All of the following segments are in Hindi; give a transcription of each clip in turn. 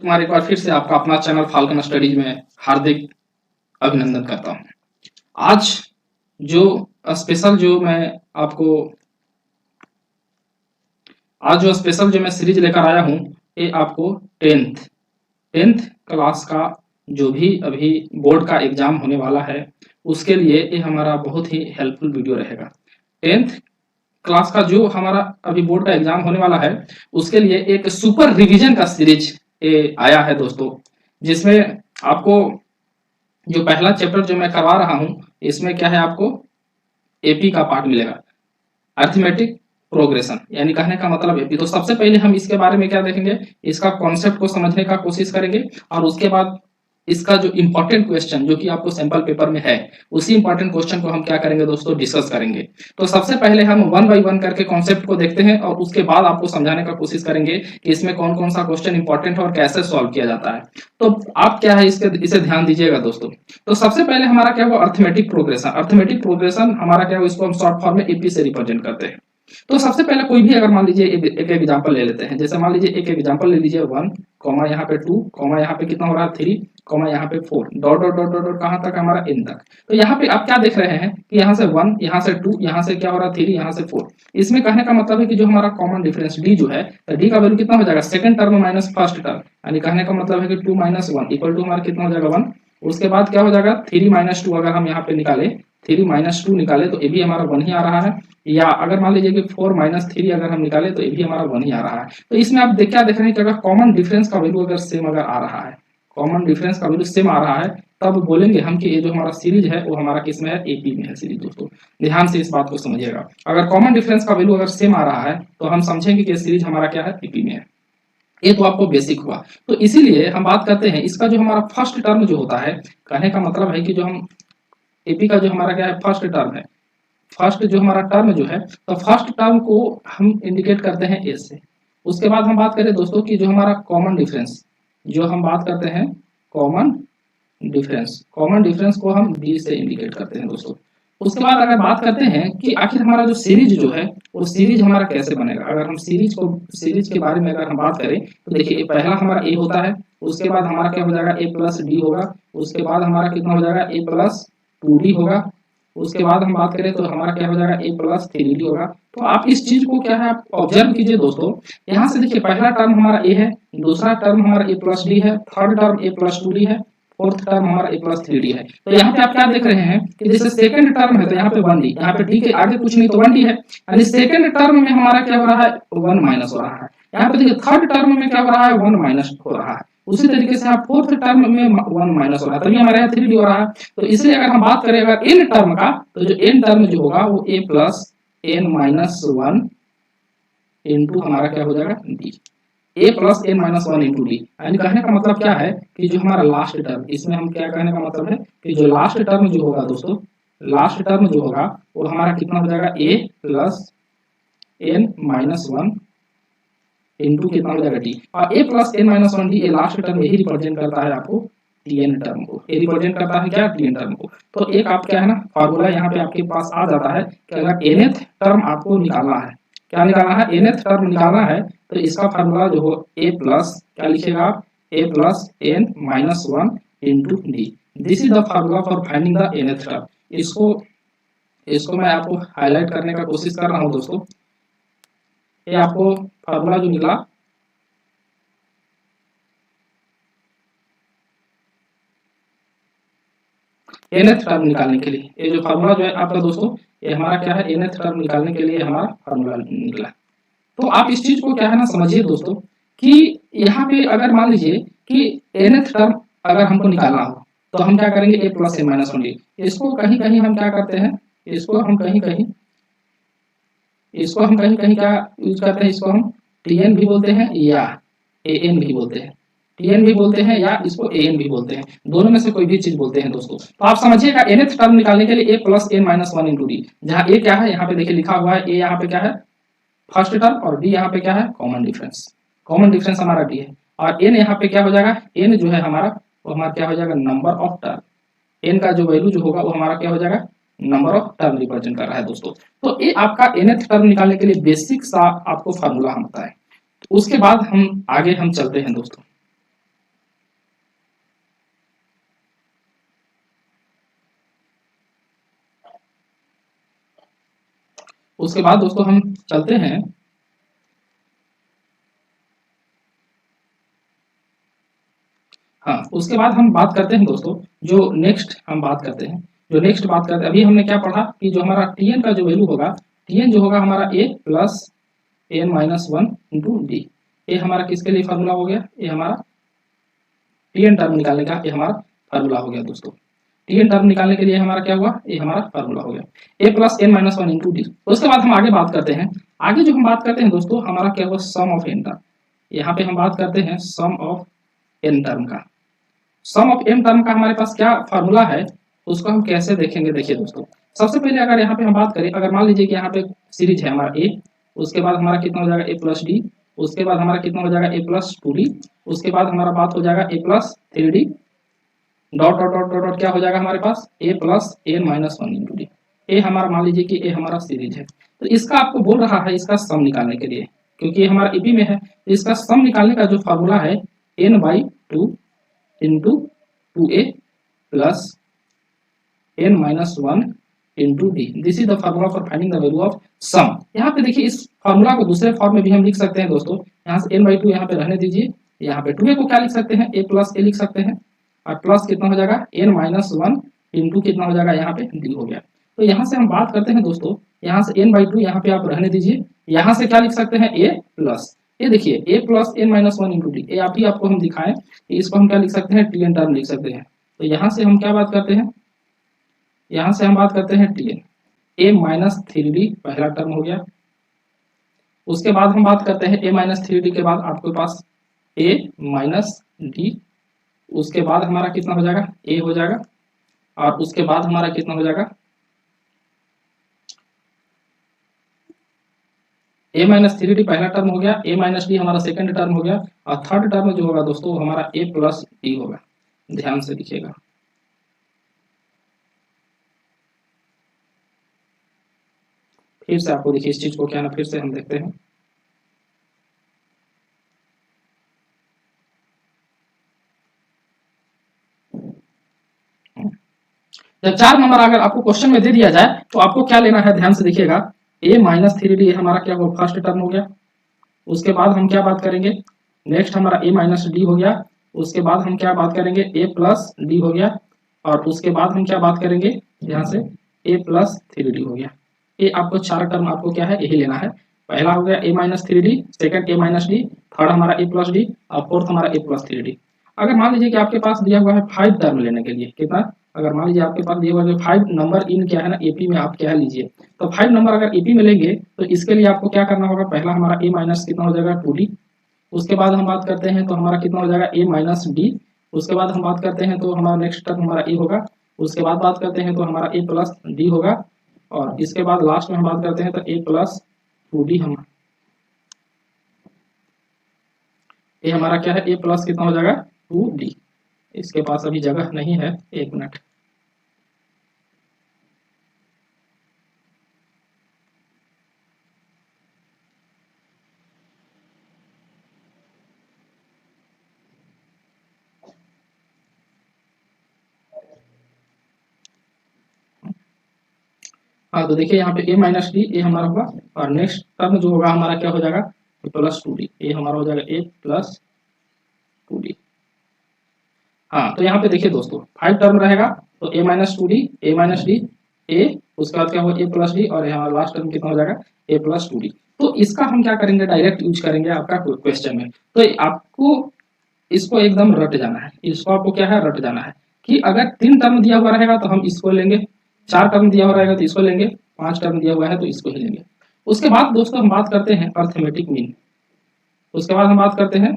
तुम्हारे एक बार फिर से आपका अपना चैनल फाल्कन स्टडीज में हार्दिक अभिनंदन करता हूँ। आज जो स्पेशल जो मैं आपको आज जो स्पेशल जो मैं सीरीज लेकर आया हूँ, ये आपको टेंथ क्लास का जो भी अभी बोर्ड का एग्जाम होने वाला है उसके लिए ये हमारा बहुत ही हेल्पफुल वीडियो रहेगा। टेंथ क्लास का जो हमारा अभी बोर्ड का एग्जाम होने वाला है उसके लिए एक सुपर रिवीजन का सीरीज ये आया है दोस्तों, जिसमें आपको जो पहला चैप्टर जो मैं करवा रहा हूं इसमें क्या है, आपको एपी का पार्ट मिलेगा, अर्थमेटिक प्रोग्रेशन, यानी कहने का मतलब एपी। तो सबसे पहले हम इसके बारे में क्या देखेंगे, इसका कॉन्सेप्ट को समझने का कोशिश करेंगे और उसके बाद इसका जो इंपॉर्टेंट क्वेश्चन जो कि आपको सैंपल पेपर में है उसी इंपॉर्टेंट क्वेश्चन को हम क्या करेंगे दोस्तों, डिस्कस करेंगे। तो सबसे पहले हम वन बाय वन करके कॉन्सेप्ट को देखते हैं और उसके बाद आपको समझाने का कोशिश करेंगे कि इसमें कौन कौन सा क्वेश्चन इंपॉर्टेंट है और कैसे सॉल्व किया जाता है। तो आप क्या है इसे ध्यान दीजिएगा दोस्तों। तो सबसे पहले हमारा क्या हुआ, अर्थमेटिक प्रोग्रेशन। अर्थमेटिक प्रोग्रेशन हमारा क्या हुआ, इसको हम शॉर्ट फॉर्म में एपी से रिप्रेजेंट करते हैं। तो सबसे पहले कोई भी अगर मान लीजिए एक एग्जांपल ले लेते हैं, जैसे मान लीजिए एक एग्जांपल ले लीजिए 1 कॉमा यहाँ पे 2 कॉमा यहाँ पे कितना हो रहा है 3 कॉमा यहाँ पे 4 डॉट डॉट डॉट डॉट कहां तक, हमारा n तक। तो यहाँ पे आप क्या देख रहे हैं कि यहाँ से 1 यहाँ से 2 यहाँ से क्या हो रहा है 3 यहाँ से 4। इसमें कहने का मतलब है कि जो हमारा कॉमन डिफरेंस d जो है, तो d का वैल्यू कितना हो जाएगा, second term minus first term, यानी कहने का मतलब है कि 2 माइनस 1 इक्वल टू हमारा कितना हो जाएगा 1। उसके बाद क्या हो जाएगा 3 माइनस 2, अगर हम यहाँ पे निकाले 3 माइनस 2 निकाले तो ये भी हमारा 1 ही आ रहा है, या अगर मान लीजिए कि 4 माइनस 3 अगर हम निकाले तो ये भी हमारा 1 ही आ रहा है। तो इसमें आप क्या देख रहे हैं कि अगर कॉमन डिफरेंस का वैल्यू अगर सेम अगर आ रहा है, कॉमन डिफरेंस का वैल्यू सेम आ रहा है, तब बोलेंगे हम कि ये जो हमारा सीरीज है वो हमारा किसमें है, एपी में है सीरीज। दोस्तों ध्यान से इस बात को समझिएगा, अगर कॉमन डिफरेंस का वैल्यू अगर सेम आ रहा है तो हम समझेंगे कि सीरीज हमारा क्या है, एपी में है। ये तो आपको बेसिक हुआ। तो इसीलिए हम बात करते हैं इसका जो हमारा फर्स्ट टर्म जो होता है, कहने का मतलब है कि जो हम एपी का जो हमारा क्या है फर्स्ट टर्म है, फर्स्ट जो हमारा टर्म जो है, तो फर्स्ट टर्म को हम इंडिकेट करते हैं ए से। उसके बाद हम बात करें दोस्तों कि जो हमारा कॉमन डिफरेंस, जो हम बात करते हैं कॉमन डिफरेंस को हम बी से इंडिकेट करते हैं दोस्तों। उसके बाद अगर बात करते हैं कि आखिर हमारा जो सीरीज जो है वो सीरीज हमारा कैसे बनेगा, अगर हम सीरीज के बारे में अगर हम बात करें तो देखिए पहला हमारा ए होता है, उसके बाद हमारा क्या हो जाएगा ए प्लस डी होगा, उसके बाद हमारा कितना हो जाएगा ए प्लस 2d होगा, उसके बाद हम बात करें तो हमारा क्या हो जाएगा ए प्लस 3d होगा। तो आप इस चीज को क्या है आप ऑब्जर्व कीजिए दोस्तों। यहाँ से देखिए पहला टर्म हमारा ए है, दूसरा टर्म हमारा ए प्लस डी है, थर्ड टर्म ए प्लस 2d है, फोर्थ टर्म हमारा ए प्लस 3d है। तो यहाँ पे आप क्या देख रहे हैं कि जैसे सेकंड टर्म है तो यहाँ पे 1d, यहाँ पे डी के आगे कुछ नहीं तो 1d है, यानी सेकंड टर्म में हमारा क्या हो रहा है 1 माइनस हो रहा है। यहाँ पे देखिए थर्ड टर्म में क्या हो रहा है 1 माइनस हो रहा है, उसी तरीके से आप फोर्थ टर्म में 1 माइनस हो रहा है, तभी हमारे यहाँ 3d हो रहा है। तो इसलिए अगर हम बात करें अगर n टर्म का, तो जो n टर्म जो होगा वो a plus n minus 1 into हमारा क्या हो जाएगा d, a plus n minus 1 into D. यानी कहने का मतलब क्या है कि जो हमारा लास्ट टर्म, इसमें हम क्या कहने का मतलब है कि जो लास्ट टर्म जो होगा दोस्तों, लास्ट टर्म जो होगा वो हमारा कितना हो जाएगा a plus n minus 1 into कितना हो जाएगा डी, और a plus n minus 1 D, ये लास्ट टर्म यही रिप्रेजेंट करता है आपको tn टर्म को, ये रिप्रेजेंट करता है क्या tn टर्म को। तो एक आप क्या है ना फार्मूला यहाँ पे आपके पास आ जाता है कि अगर nth टर्म आपको निकालना है, क्या निकालना है, nth टर्म निकालना है, तो इसका फार्मूला जो हो a प्लस क्या लिखिएगा आप, a plus n minus 1 into D, this is the formula for finding the nth term. इसको मैं आपको हाईलाइट करने का कोशिश कर रहा हूँ दोस्तों। ये आपको फार्मूला जो निकला, nth टर्म निकालने के लिए, ये जो फार्मूला जो है आपका दोस्तों, ये हमारा क्या है nth टर्म निकालने के लिए हमारा फार्मूला निकला। तो आप इस चीज को क्या है ना समझिए दोस्तों कि यहाँ पे अगर मान लीजिए कि nth टर्म अगर हमको निकालना हो तो हम क्या करेंगे a plus n minus 1d, इसको कहीं कहीं हम क्या करते हैं, इसको हम कहीं कहीं क्या यूज करते हैं, इसको हम tn भी बोलते हैं या an भी बोलते हैं, tn भी बोलते हैं या इसको an भी बोलते हैं, दोनों में से कोई भी चीज बोलते हैं दोस्तों। तो आप समझिएगा nth टर्म निकालने के लिए a plus n minus 1 into D, जहाँ a क्या है यहाँ पे देखिए लिखा हुआ है, a यहाँ पे क्या है फर्स्ट टर्म और d यहाँ पे क्या है कॉमन डिफरेंस हमारा d है, और n यहाँ पे क्या हो जाएगा, n जो है हमारा वो हमारा क्या हो जाएगा नंबर ऑफ टर्म, n का जो वैल्यू जो होगा वो हमारा क्या हो जाएगा नंबर ऑफ टर्म रिप्रेजेंट कर रहा है दोस्तों। तो ये आपका nth टर्म निकालने के लिए बेसिक सा आपको फार्मूला हम बताएं। तो उसके बाद हम आगे हम चलते हैं दोस्तों। उसके बाद दोस्तों हम चलते हैं हाँ, उसके बाद हम बात करते हैं दोस्तों, जो नेक्स्ट हम बात करते हैं, जो नेक्स्ट बात करते हैं, अभी हमने क्या पढ़ा कि जो हमारा Tn का जो वैल्यू होगा, Tn जो होगा हमारा a plus N minus one into d. ये हमारा किसके लिए फार्मूला हो गया, ये हमारा Tn टर्म निकालने का ये हमारा फार्मूला हो गया दोस्तों। Tn टर्म निकालने के लिए हमारा क्या हुआ, ये हमारा फार्मूला हो गया a plus N minus one into d. उसके बाद हम आगे बात करते हैं, आगे जो हम बात करते हैं दोस्तों, हमारा क्या हुआ, सम ऑफ एन टर्म। यहाँ पे हम बात करते हैं सम ऑफ एन टर्म का। सम ऑफ एन टर्म का हमारे पास क्या फार्मूला है, उसको हम कैसे देखेंगे, देखिए दोस्तों। सबसे पहले अगर यहाँ पे हम बात करें, अगर मान लीजिए कि यहाँ पे सीरीज है हमारा ए, उसके बाद हमारा कितना हो जाएगा ए प्लस डी, उसके बाद हमारा कितना हो जाएगा ए प्लस टू डी, उसके बाद हमारा बात हो जाएगा A plus three D, dot dot dot dot क्या हो जाएगा हमारे पास A plus N minus one into D. A हमारा मान लीजिए कि ए हमारा सीरीज है, तो इसका आपको बोल रहा है इसका सम निकालने के लिए, क्योंकि ये हमारा ईपी में है, तो इसका सम निकालने का जो फार्मूला है N by two into two A plus N minus one into D. This is the formula for finding the value of sum. यहाँ पे देखिए इस फार्मूला को दूसरे फॉर्म में भी हम लिख सकते हैं दोस्तों। यहाँ से एन बाई टू यहाँ पे रहने दीजिए, यहाँ पे टू ए को क्या लिख सकते हैं, ए प्लस ए लिख सकते हैं, और प्लस कितना हो जाएगा एन माइनस वन इंटू कितना हो जाएगा यहाँ पे डी हो गया। तो यहाँ से हम बात करते हैं दोस्तों, यहाँ से एन बाई टू यहाँ पे आप रहने दीजिए, यहाँ से क्या लिख सकते हैं ए प्लस, ये देखिए A plus N minus one into D. आपको हम दिखाएं, इसको हम क्या लिख सकते हैं, टी एन टर्म लिख सकते हैं। तो यहाँ से हम क्या बात करते हैं, यहाँ से हम बात करते हैं टी एन, ए माइनस थ्री डी पहला टर्म हो गया। उसके बाद हम बात करते हैं ए माइनस थ्री डी के बाद आपके पास ए माइनस डी, उसके बाद हमारा कितना हो जाएगा ए हो जाएगा, और उसके बाद हमारा कितना हो जाएगा ए माइनस थ्री डी पहला टर्म हो गया, ए माइनस डी हमारा सेकंड टर्म हो गया, और थर्ड टर्म जो होगा दोस्तों हमारा ए प्लस डी होगा। ध्यान से लिखिएगा। फिर से आपको देखिए इस चीज को क्या ना फिर से हम देखते हैं। जब चार नंबर अगर आपको क्वेश्चन में दे दिया जाए तो आपको क्या लेना है, ध्यान से देखिएगा। ए माइनस थ्री डी हमारा क्या हुआ, फर्स्ट टर्म हो गया। उसके बाद हम क्या बात करेंगे, नेक्स्ट हमारा ए माइनस डी हो गया। उसके बाद हम क्या बात करेंगे, ए प्लस डी हो गया, और उसके बाद हम क्या बात करेंगे, यहाँ से ए प्लस थ्री डी हो गया। ये आपको चार टर्म आपको क्या है यही लेना है। पहला हो गया ए माइनस थ्री डी, सेकेंड ए माइनस डी, थर्ड हमारा ए प्लस डी, और फोर्थ हमारा ए प्लस थ्री डी। अगर मान लीजिए कि आपके पास दिया हुआ है फाइव टर्म लेने के लिए, कितना, अगर मान लीजिए आपके पास दिया हुआ है फाइव नंबर इन क्या है ना एपी में आप क्या लीजिए, तो फाइव नंबर अगर एपी में लेंगे तो इसके लिए आपको क्या करना होगा, पहला हमारा ए माइनस कितना हो जाएगा टू डी, उसके बाद हम बात करते हैं तो हमारा कितना हो जाएगा ए माइनस डी, उसके बाद हम बात करते हैं तो हमारा नेक्स्ट टर्म हमारा ए होगा, उसके बाद बात करते हैं तो हमारा ए प्लस डी होगा, और इसके बाद लास्ट में हम बात करते हैं तो ए प्लस टू डी हम ये हमारा क्या है ए प्लस कितना हो जाएगा टू डी। इसके पास अभी जगह नहीं है, एक मिनट। हाँ तो देखिए यहाँ पे ए माइनस डी ए हमारा होगा, और नेक्स्ट टर्म जो होगा हमारा क्या हो जाएगा प्लस टू डी, ए हमारा हो जाएगा ए प्लस टू डी। हाँ तो यहाँ पे देखिए दोस्तों फाइव टर्म रहेगा, तो ए माइनस टू डी, ए माइनस डी, ए, उसके बाद क्या होगा ए प्लस डी, और यहाँ लास्ट टर्म कितना हो जाएगा ए प्लस टू डी। तो इसका हम क्या करेंगे, डायरेक्ट यूज करेंगे आपका क्वेश्चन में। तो आपको इसको एकदम रट जाना है, इसको आपको क्या है रट जाना है, कि अगर तीन टर्म दिया हुआ रहेगा तो हम इसको लेंगे, चार टर्म दिया हुआ रहेगा तो इसको लेंगे, पांच टर्म दिया हुआ है तो इसको ही लेंगे। उसके बाद दोस्तों हम बात करते हैं अर्थमेटिक मीन। उसके बाद हम बात करते हैं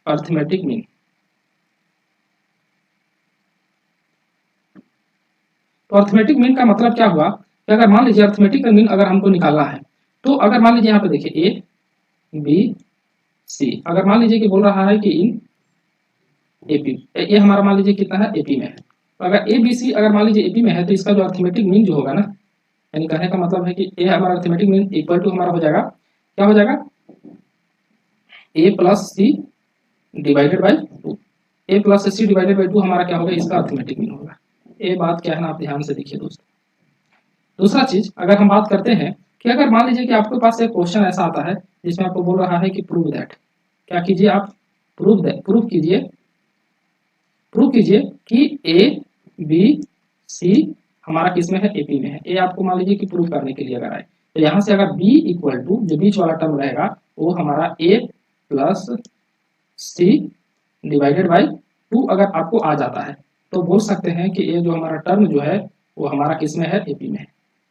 अर्थमेटिक मीन। तो अर्थमेटिक मीन का मतलब क्या हुआ कि अगर मान लीजिए अर्थमेटिक मीन अगर हमको निकालना है, तो अगर मान लीजिए यहाँ पे देखिए ए बी सी, अगर मान लीजिए कि बोल रहा है कि इन एपी, ये हमारा मान लीजिए कितना है एपी में है, तो अगर ए बी सी अगर मान लीजिए एपी में है तो इसका जो अर्थमेटिक मीन जो होगा ना, यानी कहने का मतलब है कि ए हमारा अर्थमेटिक मीन इक्वल टू हमारा हो जाएगा, क्या हो जाएगा A plus C divided by two. A plus C divided by two हमारा क्या होगा, इसका अर्थमेटिक मीन होगा। ये बात क्या है ना, आप ध्यान से देखिए दोस्तों, दूसरा चीज अगर हम बात करते हैं कि अगर मान लीजिए कि आपके पास एक क्वेश्चन ऐसा आता है जिसमें आपको बोल रहा है कि प्रूव दैट, क्या कीजिए आप, प्रूव कीजिए कि ए बी सी हमारा किसमें है, एपी में है। ए आपको मान लीजिए कि प्रूव करने के लिए अगर आए तो यहाँ से अगर बी इक्वल टू जो बीच वाला टर्म रहेगा वो हमारा ए प्लस सी डिवाइडेड बाई 2 अगर आपको आ जाता है तो बोल सकते हैं कि ये जो हमारा टर्म जो है वो हमारा किसमें है, एपी में है।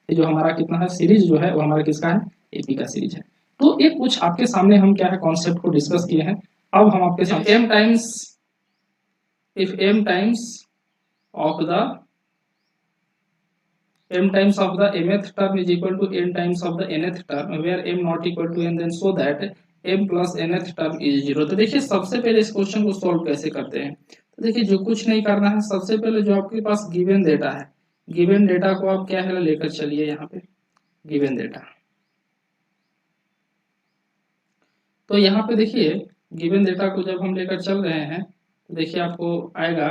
ये जो हमारा कितना है, सीरीज जो है वो हमारा किसका है, एपी का सीरीज है। तो ये कुछ आपके सामने हम क्या है कॉन्सेप्ट को डिस्कस किए हैं। अब हम आपके सामने m times if m times of the mth term is equal to n times of the nth term where m not equal to n, then so that m plus nth term is 0। तो देखिए सबसे पहले इस क्वेश्चन को सॉल्व कैसे करते हैं। तो देखिए जो कुछ नहीं करना है, सबसे पहले जो आपके पास गिवन डेटा है, गिवन डेटा को आप क्या है लेकर चलिए यहाँ पे गिवन डेटा। तो यहाँ पे देखिए गिवन डेटा को जब हम लेकर चल रहे हैं तो देखिए आपको आएगा,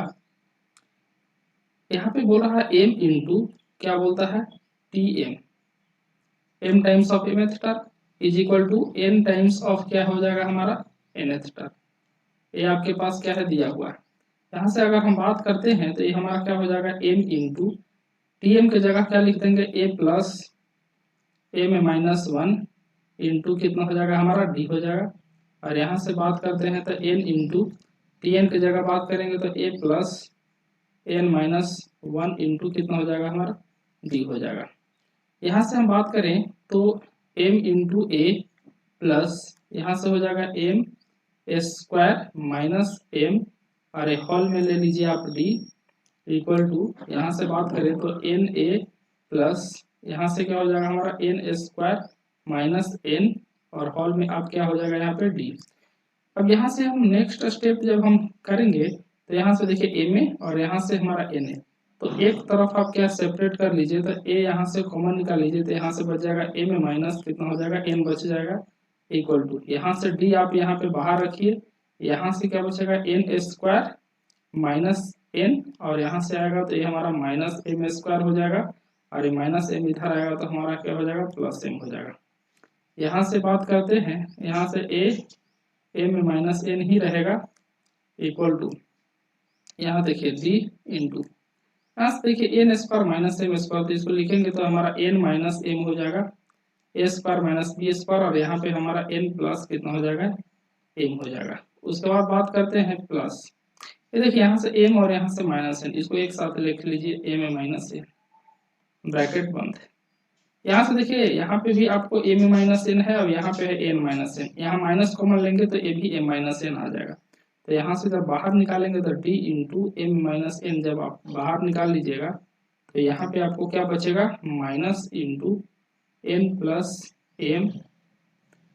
यहाँ पे बोल रहा है m इंटू क्या बोलता है t m, m times of mth term is equal to n times of क्या हो जाएगा हमारा nth टर्म। ये आपके पास क्या है दिया हुआ है। यहाँ से अगर हम बात करते हैं तो ये हमारा क्या हो जाएगा m इंटू टी एम की जगह क्या लिख देंगे a plus m minus 1 into कितना हो जाएगा हमारा d हो जाएगा। और यहाँ से बात करते हैं तो n इंटू टी एन की जगह बात करेंगे तो a plus n minus 1 into कितना हो जाएगा हमारा d हो जाएगा। यहाँ से हम बात करें तो m इंटू ए प्लस यहाँ से हो जाएगा m स्क्वायर माइनस m और एक हॉल में ले लीजिए आप d इक्वल टू यहाँ से बात करें तो n a प्लस यहाँ से क्या हो जाएगा हमारा n स्क्वायर माइनस n और हॉल में आप क्या हो जाएगा यहाँ पे d। अब यहाँ से हम नेक्स्ट स्टेप जब हम करेंगे तो यहाँ से देखिए m a और यहाँ से हमारा n a, तो एक तरफ आप क्या सेपरेट कर लीजिए तो a यहाँ से कॉमन निकाल लीजिए तो यहाँ से बच जाएगा m माइनस कितना हो जाएगा n बच जाएगा इक्वल टू यहाँ से d आप यहाँ पे बाहर रखिए, यहाँ से क्या बचेगा n स्क्वायर माइनस n और यहाँ से आएगा तो ये हमारा माइनस m स्क्वायर हो जाएगा और ये माइनस m इधर आएगा तो हमारा क्या हो जाएगा प्लस m हो जाएगा। यहाँ से बात करते हैं, यहाँ से a m माइनस n ही रहेगा इक्वल टू यहाँ देखिए d इंटू यहाँ से देखिए n square minus m square, तो इसको लिखेंगे तो हमारा एन माइनस एम हो जाएगा ए स्क्वायर माइनस बी स्क्वायर और यहाँ पे हमारा एन प्लस कितना हो जाएगा एम हो जाएगा। उसके बाद बात करते हैं प्लस, ये देखिए यहाँ से एम और यहाँ से माइनस एन, इसको एक साथ लिख लीजिए एम माइनस एन ब्रैकेट बंद। यहाँ से देखिए यहाँ पे भी आपको एम माइनस एन है और यहाँ पे है एन माइनस एन, यहाँ माइनस कॉमन लेंगे तो ये भी एम माइनस एन आ जाएगा। तो यहाँ से जब बाहर निकालेंगे तो d into m minus n जब आप बाहर निकाल लीजिएगा तो यहाँ पे आपको क्या बचेगा minus into n plus m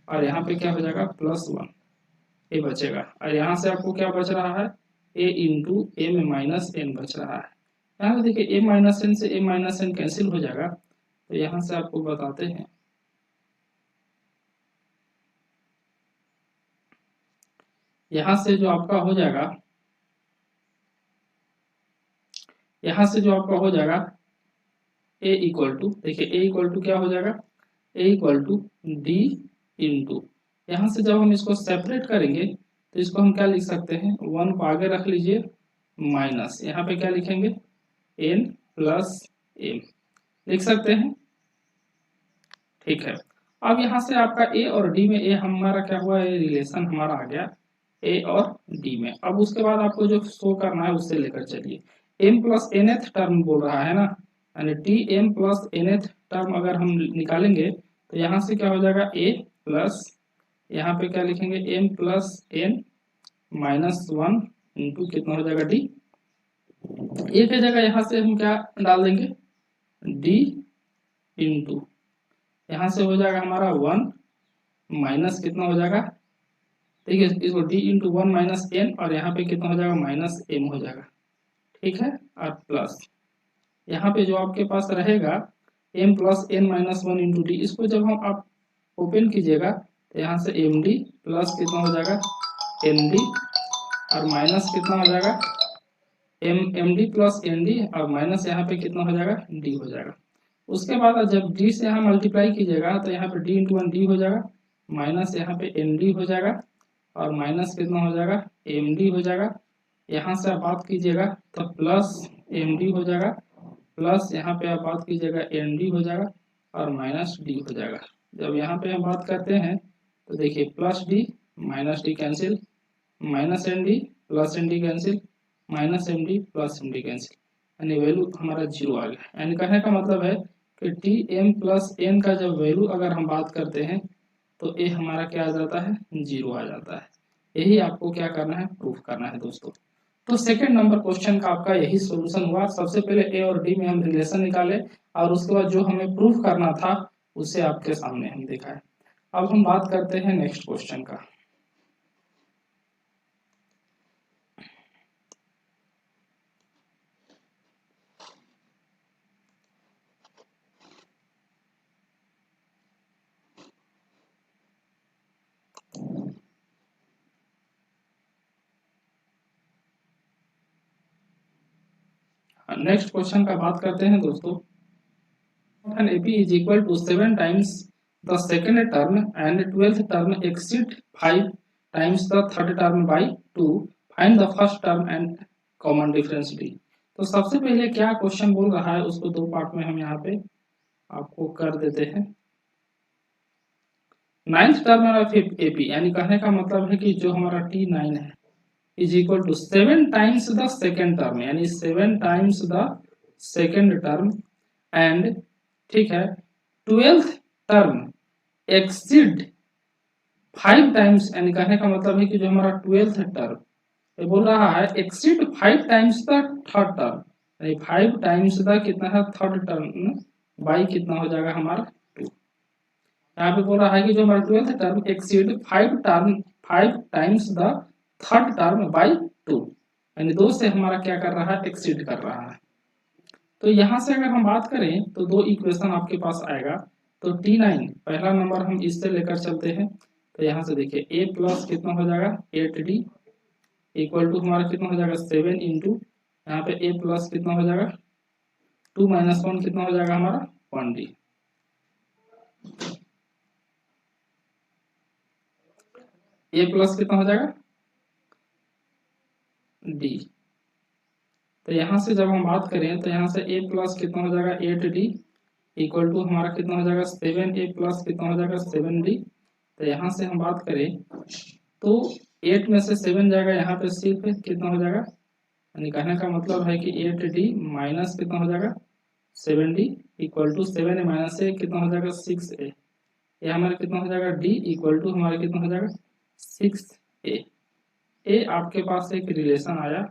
और यहाँ पे क्या हो जाएगा प्लस 1 ये बचेगा। और यहाँ से आपको क्या बच रहा है a into m minus n बच रहा है। यहाँ पे देखिए एम माइनस एन से एम माइनस एन कैंसिल हो जाएगा, तो यहाँ से आपको बताते हैं यहाँ से जो आपका हो जाएगा, यहाँ से जो आपका हो जाएगा a इक्वल टू, देखिए a इक्वल टू क्या हो जाएगा a equal to d into, यहाँ से जब हम इसको सेपरेट करेंगे तो इसको हम क्या लिख सकते हैं 1 को आगे रख लीजिए माइनस यहाँ पे क्या लिखेंगे n प्लस m लिख सकते हैं, ठीक है। अब यहाँ से आपका a और d में a हमारा क्या हुआ है रिलेशन हमारा आ गया a और d में। अब उसके बाद आपको जो शो करना है उससे लेकर चलिए, m प्लस nth टर्म बोल रहा है ना, यानी t m plus nth term अगर हम निकालेंगे तो यहाँ से क्या हो जाएगा a प्लस यहाँ पे क्या लिखेंगे m plus n minus 1 into कितना हो जाएगा d, एक ही जगह यहाँ से हम क्या डाल देंगे d इंटू यहाँ से हो जाएगा हमारा 1 माइनस कितना हो जाएगा, ठीक है इसको d इंटू 1 माइनस n और यहाँ पे कितना हो जाएगा माइनस m हो जाएगा, ठीक है। और प्लस यहाँ पे जो आपके पास रहेगा m plus n minus 1 into D, इसको जब हम आप ओपन कीजिएगा तो यहाँ से एम डी प्लस कितना हो जाएगा एन डी और माइनस कितना हो जाएगा m d plus n d और माइनस यहाँ पे कितना हो जाएगा डी हो जाएगा। उसके बाद जब डी से यहाँ मल्टीप्लाई कीजिएगा तो यहाँ पे डी इंटू वन डी हो जाएगा, माइनस यहाँ पे एम डी हो जाएगा, और माइनस कितना हो जाएगा एम डी हो जाएगा। यहाँ से आप बात कीजिएगा तो प्लस एम डी हो जाएगा, प्लस यहाँ पे आप बात कीजिएगा एन डी हो जाएगा, और माइनस डी हो जाएगा। जब यहाँ पे हम बात करते हैं तो देखिए plus d minus d cancel, minus n d plus n d cancel, minus m d plus m d cancel, यानी वैल्यू हमारा जीरो आ गया। यानी कहने का मतलब है कि टी एम प्लस एन का जब वैल्यू अगर हम बात करते हैं तो ए हमारा क्या आ जाता है, जीरो आ जाता है। यही आपको क्या करना है, प्रूफ करना है दोस्तों। तो सेकंड नंबर क्वेश्चन का आपका यही सॉल्यूशन हुआ। सबसे पहले ए और डी में हम रिलेशन निकाले, और उसके बाद जो हमें प्रूफ करना था उसे आपके सामने हम दिखाए। अब हम बात करते हैं नेक्स्ट क्वेश्चन का। नेक्स्ट क्वेश्चन का बात करते हैं दोस्तों। an AP is equal to 7 times the second term and 12th term exceed 5 times the third term by 2, find the first term and common difference D। तो सबसे पहले क्या क्वेश्चन बोल रहा है उसको दो पार्ट में हम यहाँ पे आपको कर देते हैं। नाइन्थ टर्म ऑफ एपी, यानी कहने का मतलब है कि जो हमारा T9 है is equal to 7 times the second term, यानी 7 times the second term, and ठीक है 12th टर्म एक्सीड 5 टाइम्स, यानी कहने का मतलब है कि जो हमारा 12th टर्म ये बोल रहा है exceed 5 times the third term, यानी 5 टाइम्स द कितना है थर्ड टर्म बाई कितना हो जाएगा हमारा 2। यहाँ पे बोल रहा है कि जो हमारा 12th term exceed 5 times the third term by 2, यानी 2 से हमारा क्या कर रहा है, एक्सीड कर रहा है। तो यहाँ से अगर हम बात करें तो दो इक्वेशन आपके पास आएगा। तो T9 पहला नंबर हम इससे लेकर चलते हैं। तो यहाँ से देखिए a प्लस कितना हो जाएगा 8d इक्वल टू हमारा कितना हो जाएगा 7 इंटू यहाँ पे a प्लस कितना हो जाएगा 2 माइनस 1 कितना हो जाएगा हमारा 1d। a प्लस कितना हो जाएगा d। तो यहाँ से जब हम बात करें तो यहाँ से a प्लस कितना हो जाएगा 8d इक्वल टू हमारा कितना हो जाएगा 7a प्लस कितना हो जाएगा 7d। तो यहाँ से हम बात करें तो 8 में से 7 जाएगा, यहाँ पे सिर्फ कितना हो जाएगा, यानी कहने का मतलब है कि 8d माइनस कितना हो जाएगा 7d equal to 7a minus a कितना हो जाएगा 6a। ये हमारा कितना हो जाएगा d इक्वल टू हमारा कितना हो जाएगा 6a। ए आपके पास एक रिलेशन आया।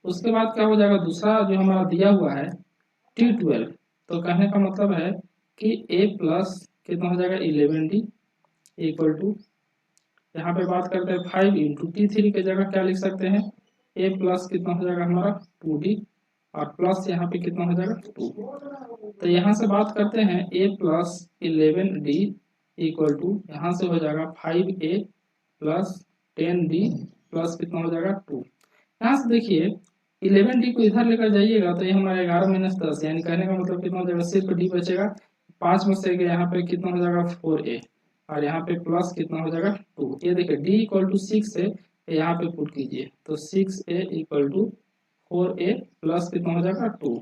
उसके बाद क्या हो जाएगा, दूसरा जो हमारा दिया हुआ है T12, तो कहने का मतलब है कि a प्लस कितना हो जाएगा 11d इक्वल टू यहाँ पे बात करते हैं 5 इंटू T3 के जगह क्या लिख सकते हैं a प्लस कितना हो जाएगा हमारा 2d और प्लस यहाँ पे कितना हो जाएगा 2। तो यहाँ से बात करते हैं a plus 11d equal to यहाँ से हो जाएगा 5a प्लस 10d प्लस कितना हो जाएगा 2। यहाँ से देखिए 11d को इधर लेकर जाइएगा तो ये हमारा 11 माइनस 10, यानी कहने का मतलब कितना हो जाएगा, सिर्फ d बचेगा। 5 में से यहाँ पे कितना हो जाएगा 4a और यहाँ पे प्लस कितना हो जाएगा 2। ये देखिए d इक्वल टू 6 है, यहाँ पे पुट कीजिए तो 6a equal to 4a plus कितना हो जाएगा 2।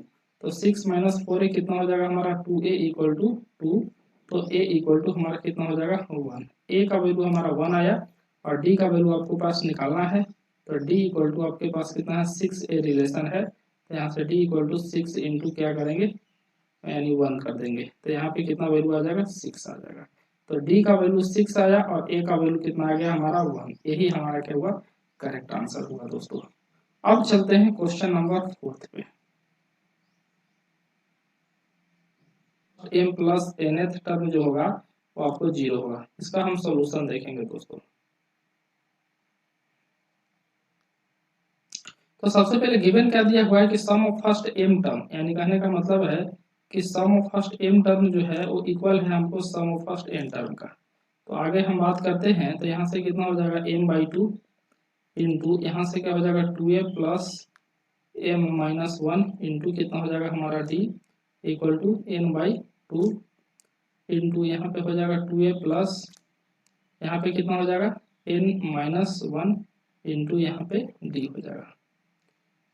तो 6 माइनस 4a कितना हो जाएगा हमारा 2a इक्वल टू 2। तो a इक्वल टू हमारा कितना हो जाएगा 1। a का वैल्यू हमारा 1 आया और d का वैल्यू आपको पास निकालना है। तो d इक्वल टू आपके पास कितना है 6a रिलेशन है। तो यहाँ से d इक्वल टू 6 इंटू क्या करेंगे, यानी 1 कर देंगे। तो यहाँ पे कितना वैल्यू आ जाएगा 6 आ जाएगा। तो d का वैल्यू 6 आया और a का वैल्यू कितना आ गया हमारा 1। यही हमारा क्या हुआ, करेक्ट आंसर हुआ दोस्तों। अब चलते हैं क्वेश्चन नंबर 4 पे। m प्लस nth टर्म जो होगा वो आपको 0 होगा। इसका हम सोल्यूशन देखेंगे दोस्तों। तो सबसे पहले गिवन क्या दिया हुआ है कि सम ऑफ फर्स्ट m टर्म, यानी कहने का मतलब है कि सम ऑफ फर्स्ट m टर्म जो है वो इक्वल है हमको सम ऑफ फर्स्ट n टर्म का। तो आगे हम बात करते हैं तो यहाँ से कितना हो जाएगा m/2 इंटू यहाँ से क्या हो जाएगा 2a plus m minus 1 into कितना हो जाएगा हमारा d equal to n/2 into यहाँ पे हो जाएगा 2a प्लस यहाँ पे कितना हो जाएगा n-1 इंटू यहाँ पे d हो जाएगा।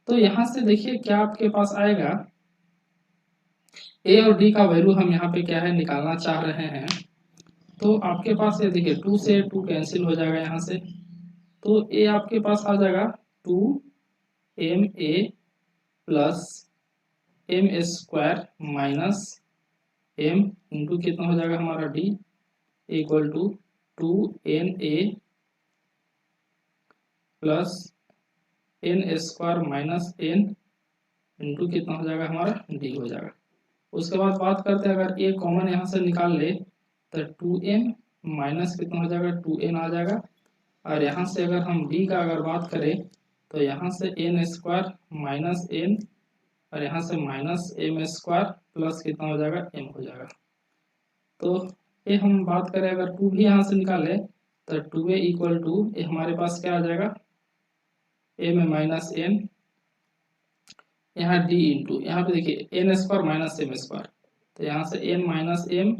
तो यहाँ से देखिए क्या आपके पास आएगा, a और d का वैल्यू हम यहाँ पे क्या है निकालना चाह रहे हैं। तो आपके पास ये देखिए 2 से 2 कैंसिल हो जाएगा यहाँ से, तो a आपके पास आ जाएगा 2ma plus m square minus m into कितना हो जाएगा हमारा d equal to 2na plus n square minus n into कितना हो जाएगा हमारा d हो जाएगा। उसके बाद बात करते हैं, अगर a कॉमन यहाँ से निकाल ले तो 2m माइनस कितना हो जाएगा 2n आ जाएगा, और यहाँ से अगर हम d का अगर बात करें तो यहाँ से n स्क्वायर माइनस n और यहाँ से माइनस m स्क्वायर प्लस कितना हो जाएगा m हो जाएगा। तो ये हम बात करें अगर 2 भी यहाँ से निकाले तो 2a इक्वल टू ये हमारे पास क्या आ जाएगा m माइनस n, यहाँ d इंटू यहाँ पे देखिए n square minus m square, तो यहाँ से n माइनस m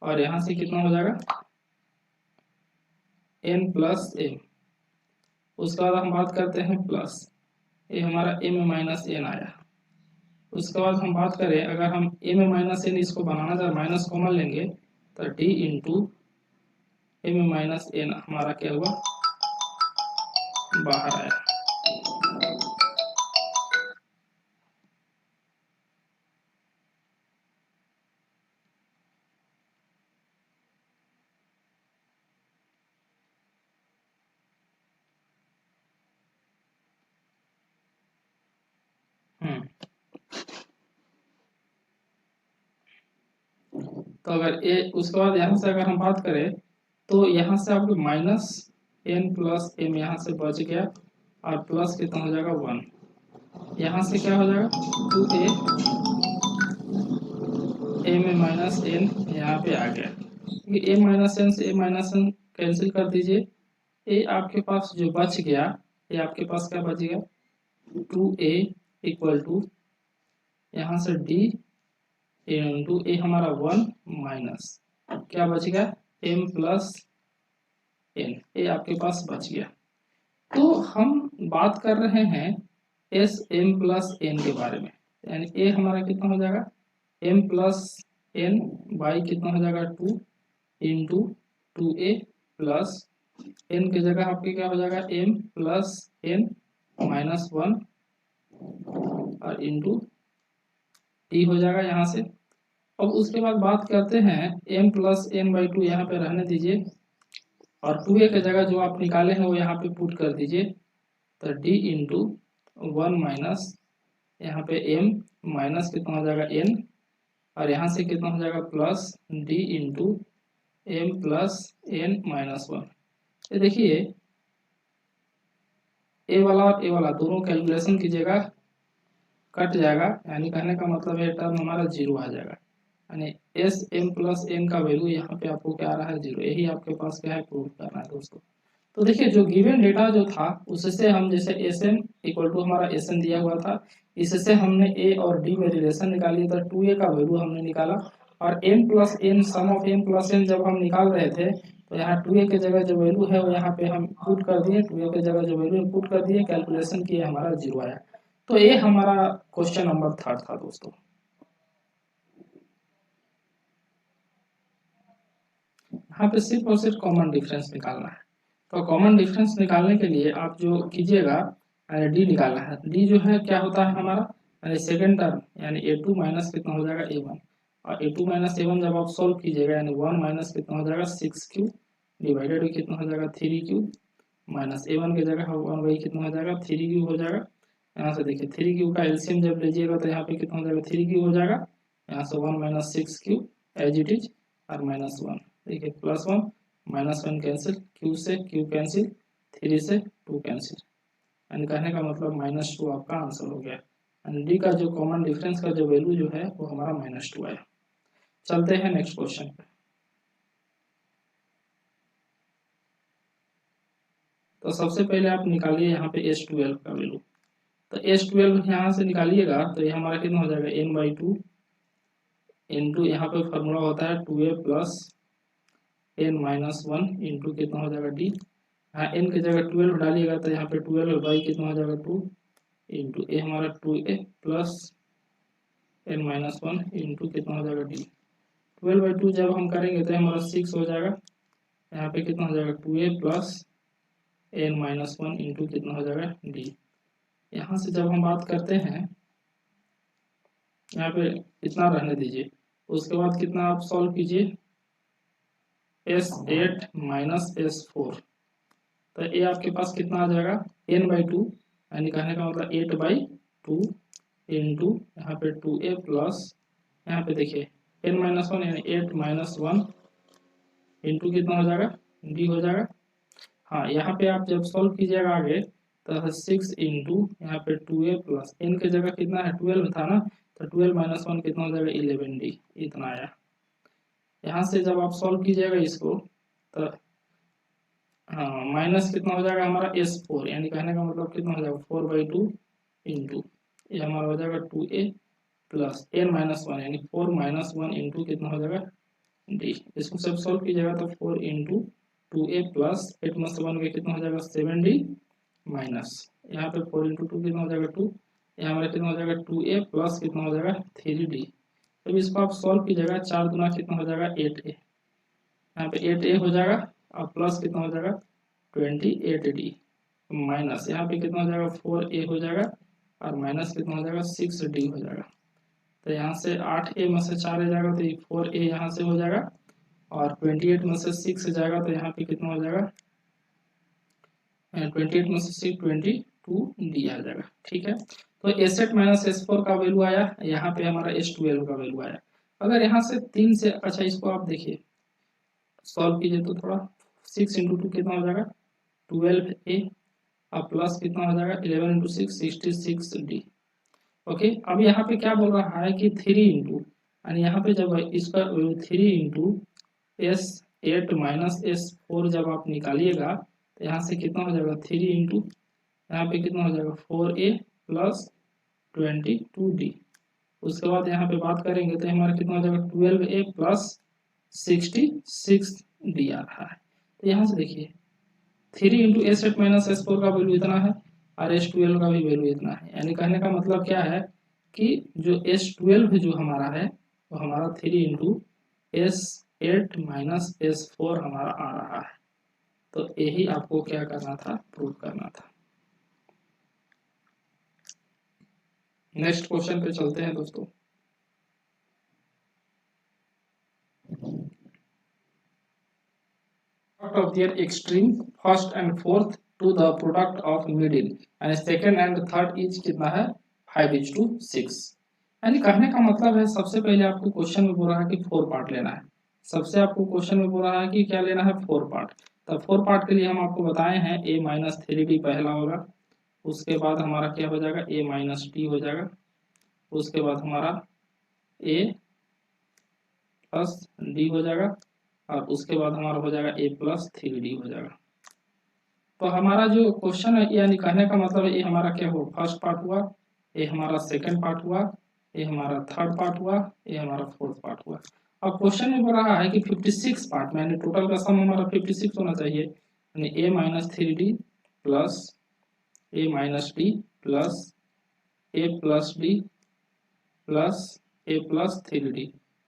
और यहाँ से कितना हो जाएगा n प्लस m। उसके बाद हम बात करते हैं प्लस, ये हमारा m माइनस n आया। उसके बाद हम बात करें अगर हम m माइनस n इसको बनाना चाहे माइनस कॉमन लेंगे तो d into m minus n हमारा क्या हुआ बाहर आया। तो अगर ए उसके बाद यहाँ से अगर हम बात करें तो यहाँ से आपको माइनस n प्लस m यहाँ से बच गया और प्लस कितना हो जाएगा 1, यहाँ से क्या हो जाएगा 2a m माइनस n यहाँ पे आ गया, क्योंकि m माइनस n से m माइनस n कैंसिल कर दीजिए, ये आपके पास जो बच गया ये आपके पास क्या बच गया 2a इक्वल टू यहाँ से d इंटू ए हमारा 1 माइनस क्या बच गया m प्लस n, ये आपके पास बच गया। तो हम बात कर रहे हैं एस m प्लस n के बारे में, यानी a हमारा कितना हो जाएगा m प्लस n बाई कितना हो जाएगा 2 इंटू 2a प्लस n की जगह आपके क्या हो जाएगा m प्लस n माइनस 1 और इंटू t हो जाएगा यहाँ से। अब उसके बाद बात करते हैं m प्लस n/2 यहाँ पे रहने दीजिए और 2a की जगह जो आप निकाले हैं वो यहाँ पे पुट कर दीजिए, तो d इंटू 1 माइनस यहाँ पे m माइनस कितना हो जाएगा n और यहाँ से कितना हो जाएगा plus d into m plus n minus 1। ये देखिए a वाला और a वाला दोनों कैलकुलेशन कीजिएगा कट जाएगा, यानी कहने का मतलब है टर्म हमारा जीरो आ जाएगा, यानी एस एम प्लस एन का वैल्यू यहाँ पे आपको क्या आ रहा है जीरो, यही आपके पास क्या है प्रूव करना है दोस्तों। तो देखिए जो गिवन डेटा जो था उससे हम जैसे एस एम इक्वल टू हमारा एस एन दिया हुआ था, इससे हमने ए और डी में रिलेशन निकाली था, 2a का वैल्यू हमने निकाला और m plus n sum of m plus n जब हम निकाल रहे थे तो यहाँ 2a की जगह जो वैल्यू है वो यहाँ पे हम पुट कर दिए, 2a की जगह जो वैल्यू पुट कर दिए, कैलकुलेशन किए हमारा जीरो आया। तो ये हमारा क्वेश्चन नंबर 3 था दोस्तों। यहाँ पे सिर्फ और सिर्फ कॉमन डिफरेंस निकालना है, तो कॉमन डिफरेंस निकालने के लिए आप जो कीजिएगा डी निकालना है। डी जो है क्या होता है हमारा सेकेंड टर्म, यानी a2 माइनस कितना हो जाएगा a1 और a2 माइनस a1 जब आप सॉल्व कीजिएगा यानी 1 माइनस कितना हो जाएगा 6q डिवाइडेड बाई कितना हो जाएगा 3q माइनस a1 की जगह 1 बाई कितना हो जाएगा 3q हो जाएगा। यहाँ से देखिए 3q का एलसीएम जब लीजिएगा तो यहाँ पे कितना हो जाएगा 3q हो जाएगा, यहाँ से 1 minus 6q as it is और माइनस 1 देखिए प्लस 1 माइनस 1 कैंसिल, q से q कैंसिल, 3 से 2 कैंसिल, यानी कहने का मतलब -2 आपका आंसर हो गया। एंड डी का जो कॉमन डिफरेंस का जो वैल्यू जो है वो हमारा -2 आया। चलते हैं नेक्स्ट क्वेश्चन पे। तो सबसे पहले आप निकालिए यहाँ पे H12 का वैल्यू। तो S12 यहाँ से निकालिएगा तो ये हमारा कितना हो जाएगा n/2 इंटू यहाँ पे फॉर्मूला होता है 2a प्लस n-1 इंटू कितना हो जाएगा d। हाँ n की जगह 12 डालिएगा तो यहाँ पे 12 बाई कितना हो जाएगा 2 इंटू ए हमारा 2a प्लस n-1 इंटू कितना हो जाएगा d। 12/2 जब हम करेंगे तो हमारा 6 हो जाएगा। यहाँ पे कितना हो जाएगा 2a प्लस n-1 इंटू कितना हो जाएगा d। यहाँ से जब हम बात करते हैं यहाँ पे इतना रहने दीजिए, उसके बाद कितना आप सॉल्व कीजिए S8 माइनस S4 तो ये आपके पास कितना आ जाएगा n/2 यानी कहने का मतलब 8/2 इंटू यहाँ पे 2a प्लस यहाँ पे देखिए n-1 यानी 8-1 इंटू कितना हो जाएगा d हो जाएगा। हाँ यहाँ पे आप जब सॉल्व कीजिएगा आगे तो 6 इंटू यहाँ पे 2a प्लस n की जगह कितना है 12 था ना, तो 12-1 कितना हो जाएगा 11d इतना आया। यहाँ से जब आप सॉल्व कीजिएगा इसको तो हाँ माइनस कितना हो जाएगा हमारा S4 यानी कहने का मतलब कितना हो जाएगा 4/2 इंटू ये हमारा हो जाएगा 2a प्लस n-1 यानी 4-1 इंटू कितना हो जाएगा d। इसको सब सॉल्व कीजिएगा तो 4 इंटू 2a प्लस 8-1 का कितना हो जाएगा 7d माइनस यहाँ पे 4 इंटू 2 कितना हो जाएगा 2 यहाँ हमारा कितना हो जाएगा 2a प्लस कितना हो जाएगा 3d। तो इसको आप सॉल्व कीजिएगा 4 गुना कितना हो जाएगा 8a यहाँ पे 8a हो जाएगा और प्लस कितना हो जाएगा 28d माइनस यहाँ पे कितना हो जाएगा 4a हो जाएगा और माइनस कितना हो जाएगा 6d हो जाएगा। तो यहाँ से 8a में से 4 जाएगा तो 4a यहाँ से हो जाएगा और 28 में से 6 जाएगा तो यहाँ पे कितना हो जाएगा 28 में से 6 22d आ जाएगा। ठीक है, तो S8 माइनस S4 का वैल्यू आया, यहाँ पे हमारा S12 का वैल्यू आया। अगर यहाँ से 3 से अच्छा इसको आप देखिए सॉल्व कीजिए तो थोड़ा 6 इंटू 2 कितना हो जाएगा 12a और प्लस कितना हो जाएगा 11 इंटू 6 66d। ओके, अब यहाँ पे क्या बोल रहा है कि 3 इंटू यानी यहाँ पे जब इसका 3 इंटू S8 माइनस S4 जब आप निकालिएगा तो यहाँ से कितना हो जाएगा 3 इंटू यहाँ पे कितना हो जाएगा 4a प्लस 22d। उसके बाद यहाँ पे बात करेंगे तो हमारा कितना हो जाएगा 12a प्लस 66d आ रहा है। तो यहाँ से देखिए 3 इंटू S8 माइनस S4 का वैल्यू इतना है और S12 का भी वैल्यू इतना है, यानी कहने का मतलब क्या है कि जो S12 जो हमारा है वो हमारा 3 इंटू S8 माइनस S4 हमारा आ रहा है। तो यही आपको क्या करना था प्रूव करना था। नेक्स्ट क्वेश्चन पे चलते हैं दोस्तों। of their extreme first and fourth to the product of middle and second and third is कितना है 5:6। यानी कहने का मतलब है सबसे पहले आपको क्वेश्चन में बोल रहा है कि 4 पार्ट लेना है। सबसे आपको क्वेश्चन में बोल रहा है कि क्या लेना है 4 पार्ट। तो 4 पार्ट के लिए हम आपको बताए हैं a माइनस 3d पहला होगा, उसके बाद हमारा क्या हो जाएगा a माइनस d हो जाएगा, उसके बाद हमारा a प्लस d हो जाएगा और उसके बाद हमारा हो जाएगा a प्लस 3d हो जाएगा। तो हमारा जो क्वेश्चन है यानी कहने का मतलब ये हमारा क्या हुआ फर्स्ट पार्ट हुआ, ये हमारा सेकंड पार्ट हुआ, ये हमारा थर्ड पार्ट हुआ, ये हमारा फोर्थ पार्ट हुआ। अब क्वेश्चन में बोल रहा है कि 56 पार्ट में यानी टोटल का सम हमारा 56 होना चाहिए, यानी a minus 3d plus a minus d plus a plus d plus a plus 3d,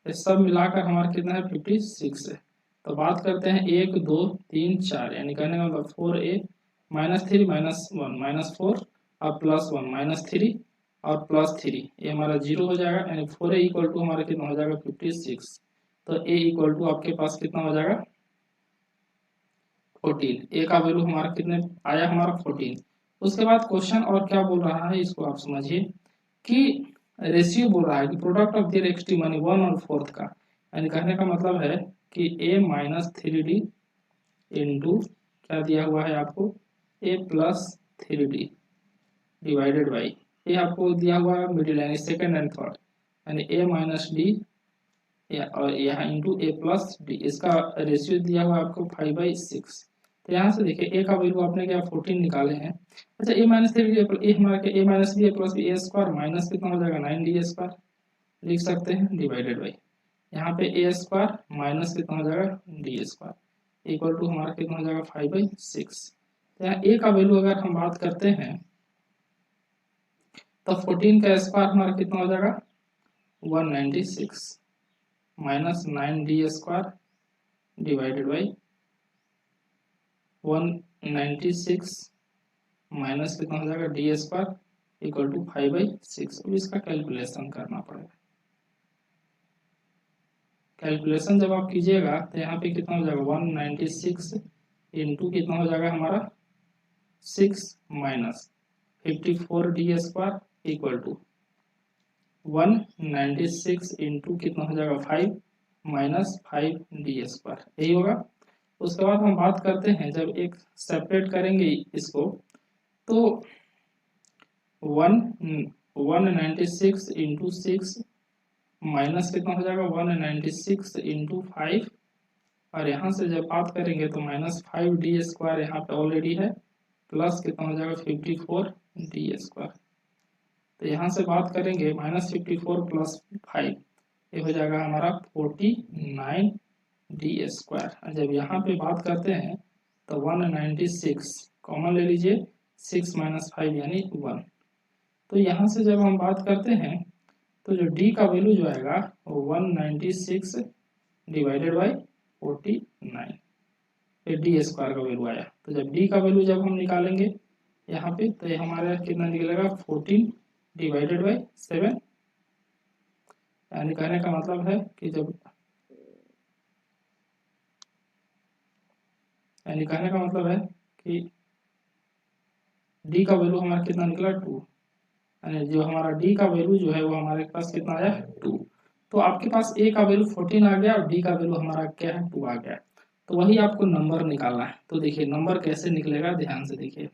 ये सब मिलाकर हमारा कितना है 56 है। तो बात करते हैं 1 2 3 4 यानी कहने का मतलब 4a माइनस 3 माइनस 1 माइनस 4 और प्लस 1 माइनस 3 और प्लस 3 ये हमारा 0 हो जाएगा, यानी 4a इक्वल टू हमारा कितना हो जाएगा 56। तो a इक्वल टू आपके पास कितना हो जाएगा 14। a का वैल्यू हमारा कितने आया हमारा 14। उसके बाद क्वेश्चन और क्या बोल रहा है इसको आप समझिए कि रेशियो बोल रहा है कि प्रोडक्ट ऑफ देयर एक्सट्रीम यानी 1 और 4 का, यानी कहने का मतलब है कि a माइनस 3d इंटू क्या दिया हुआ है आपको a plus 3d divided by ये आपको दिया हुआ है मिडिल यानी सेकंड एंड थर्ड, यानी a माइनस d और यहाँ इंटू a प्लस d, इसका रेशियो दिया हुआ है आपको 5/6। तो यहाँ से देखिए ए का वैल्यू आपने क्या 14 निकाले हैं। अच्छा ए माइनस थ्री डी ए हमारा क्या ए माइनस बी प्लस बी ए स्क्वायर माइनस कितना हो जाएगा 9d स्क्वायर लिख सकते हैं डिवाइडेड बाई यहाँ पे ए स्क्वायर माइनस कितना हो जाएगा डी स्क्वायर इक्वल टू हमारा कितना हो जाएगा 5/6। तो यहाँ ए का वैल्यू अगर हम बात करते हैं तो 14 का स्क्वायर हमारा कितना हो जाएगा 196 minus 9d square divided by 196 minus कितना हो जाएगा डी स्क्वायर इक्वल टू 5/6। अब इसका कैलकुलेशन करना पड़ेगा। कैलकुलेशन जब आप कीजिएगा तो यहाँ पे कितना हो जाएगा 196 इंटू कितना हो जाएगा हमारा 6 minus 54d square equal to 196 into कितना हो जाएगा 5 माइनस 5d स्क्वायर यही होगा। उसके बाद हम बात करते हैं जब एक सेपरेट करेंगे इसको तो 196 इंटू 6 माइनस कितना हो जाएगा 196 इंटू 5 और यहाँ से जब बात करेंगे तो माइनस 5d स्क्वायर यहाँ पे ऑलरेडी है प्लस कितना हो जाएगा 54d स्क्वायर। तो यहाँ से बात करेंगे माइनस 54 प्लस 5 ये हो जाएगा हमारा 49d स्क्वायर। जब यहाँ पे बात करते हैं तो 196 कॉमन ले लीजिए 6 माइनस 5 यानी 1। तो यहाँ से जब हम बात करते हैं तो जो d का वैल्यू जो आएगा वो 196 डिवाइडेड बाई 49 फिर d स्क्वायर का वैल्यू आया। तो जब d का वैल्यू जब हम निकालेंगे यहाँ पे तो ये हमारा कितना निकलेगा 14 डिवाइडेड बाई 7 यानी कहने का मतलब है कि जब यानी कहने का मतलब है कि d का वैल्यू हमारा कितना निकला 2 यानी जो हमारा d का वैल्यू जो है वो हमारे पास कितना आया 2। तो आपके पास a का वैल्यू 14 आ गया और d का वैल्यू हमारा क्या है 2 आ गया। तो वही आपको नंबर निकालना है। तो देखिए नंबर कैसे निकलेगा ध्यान से देखिए।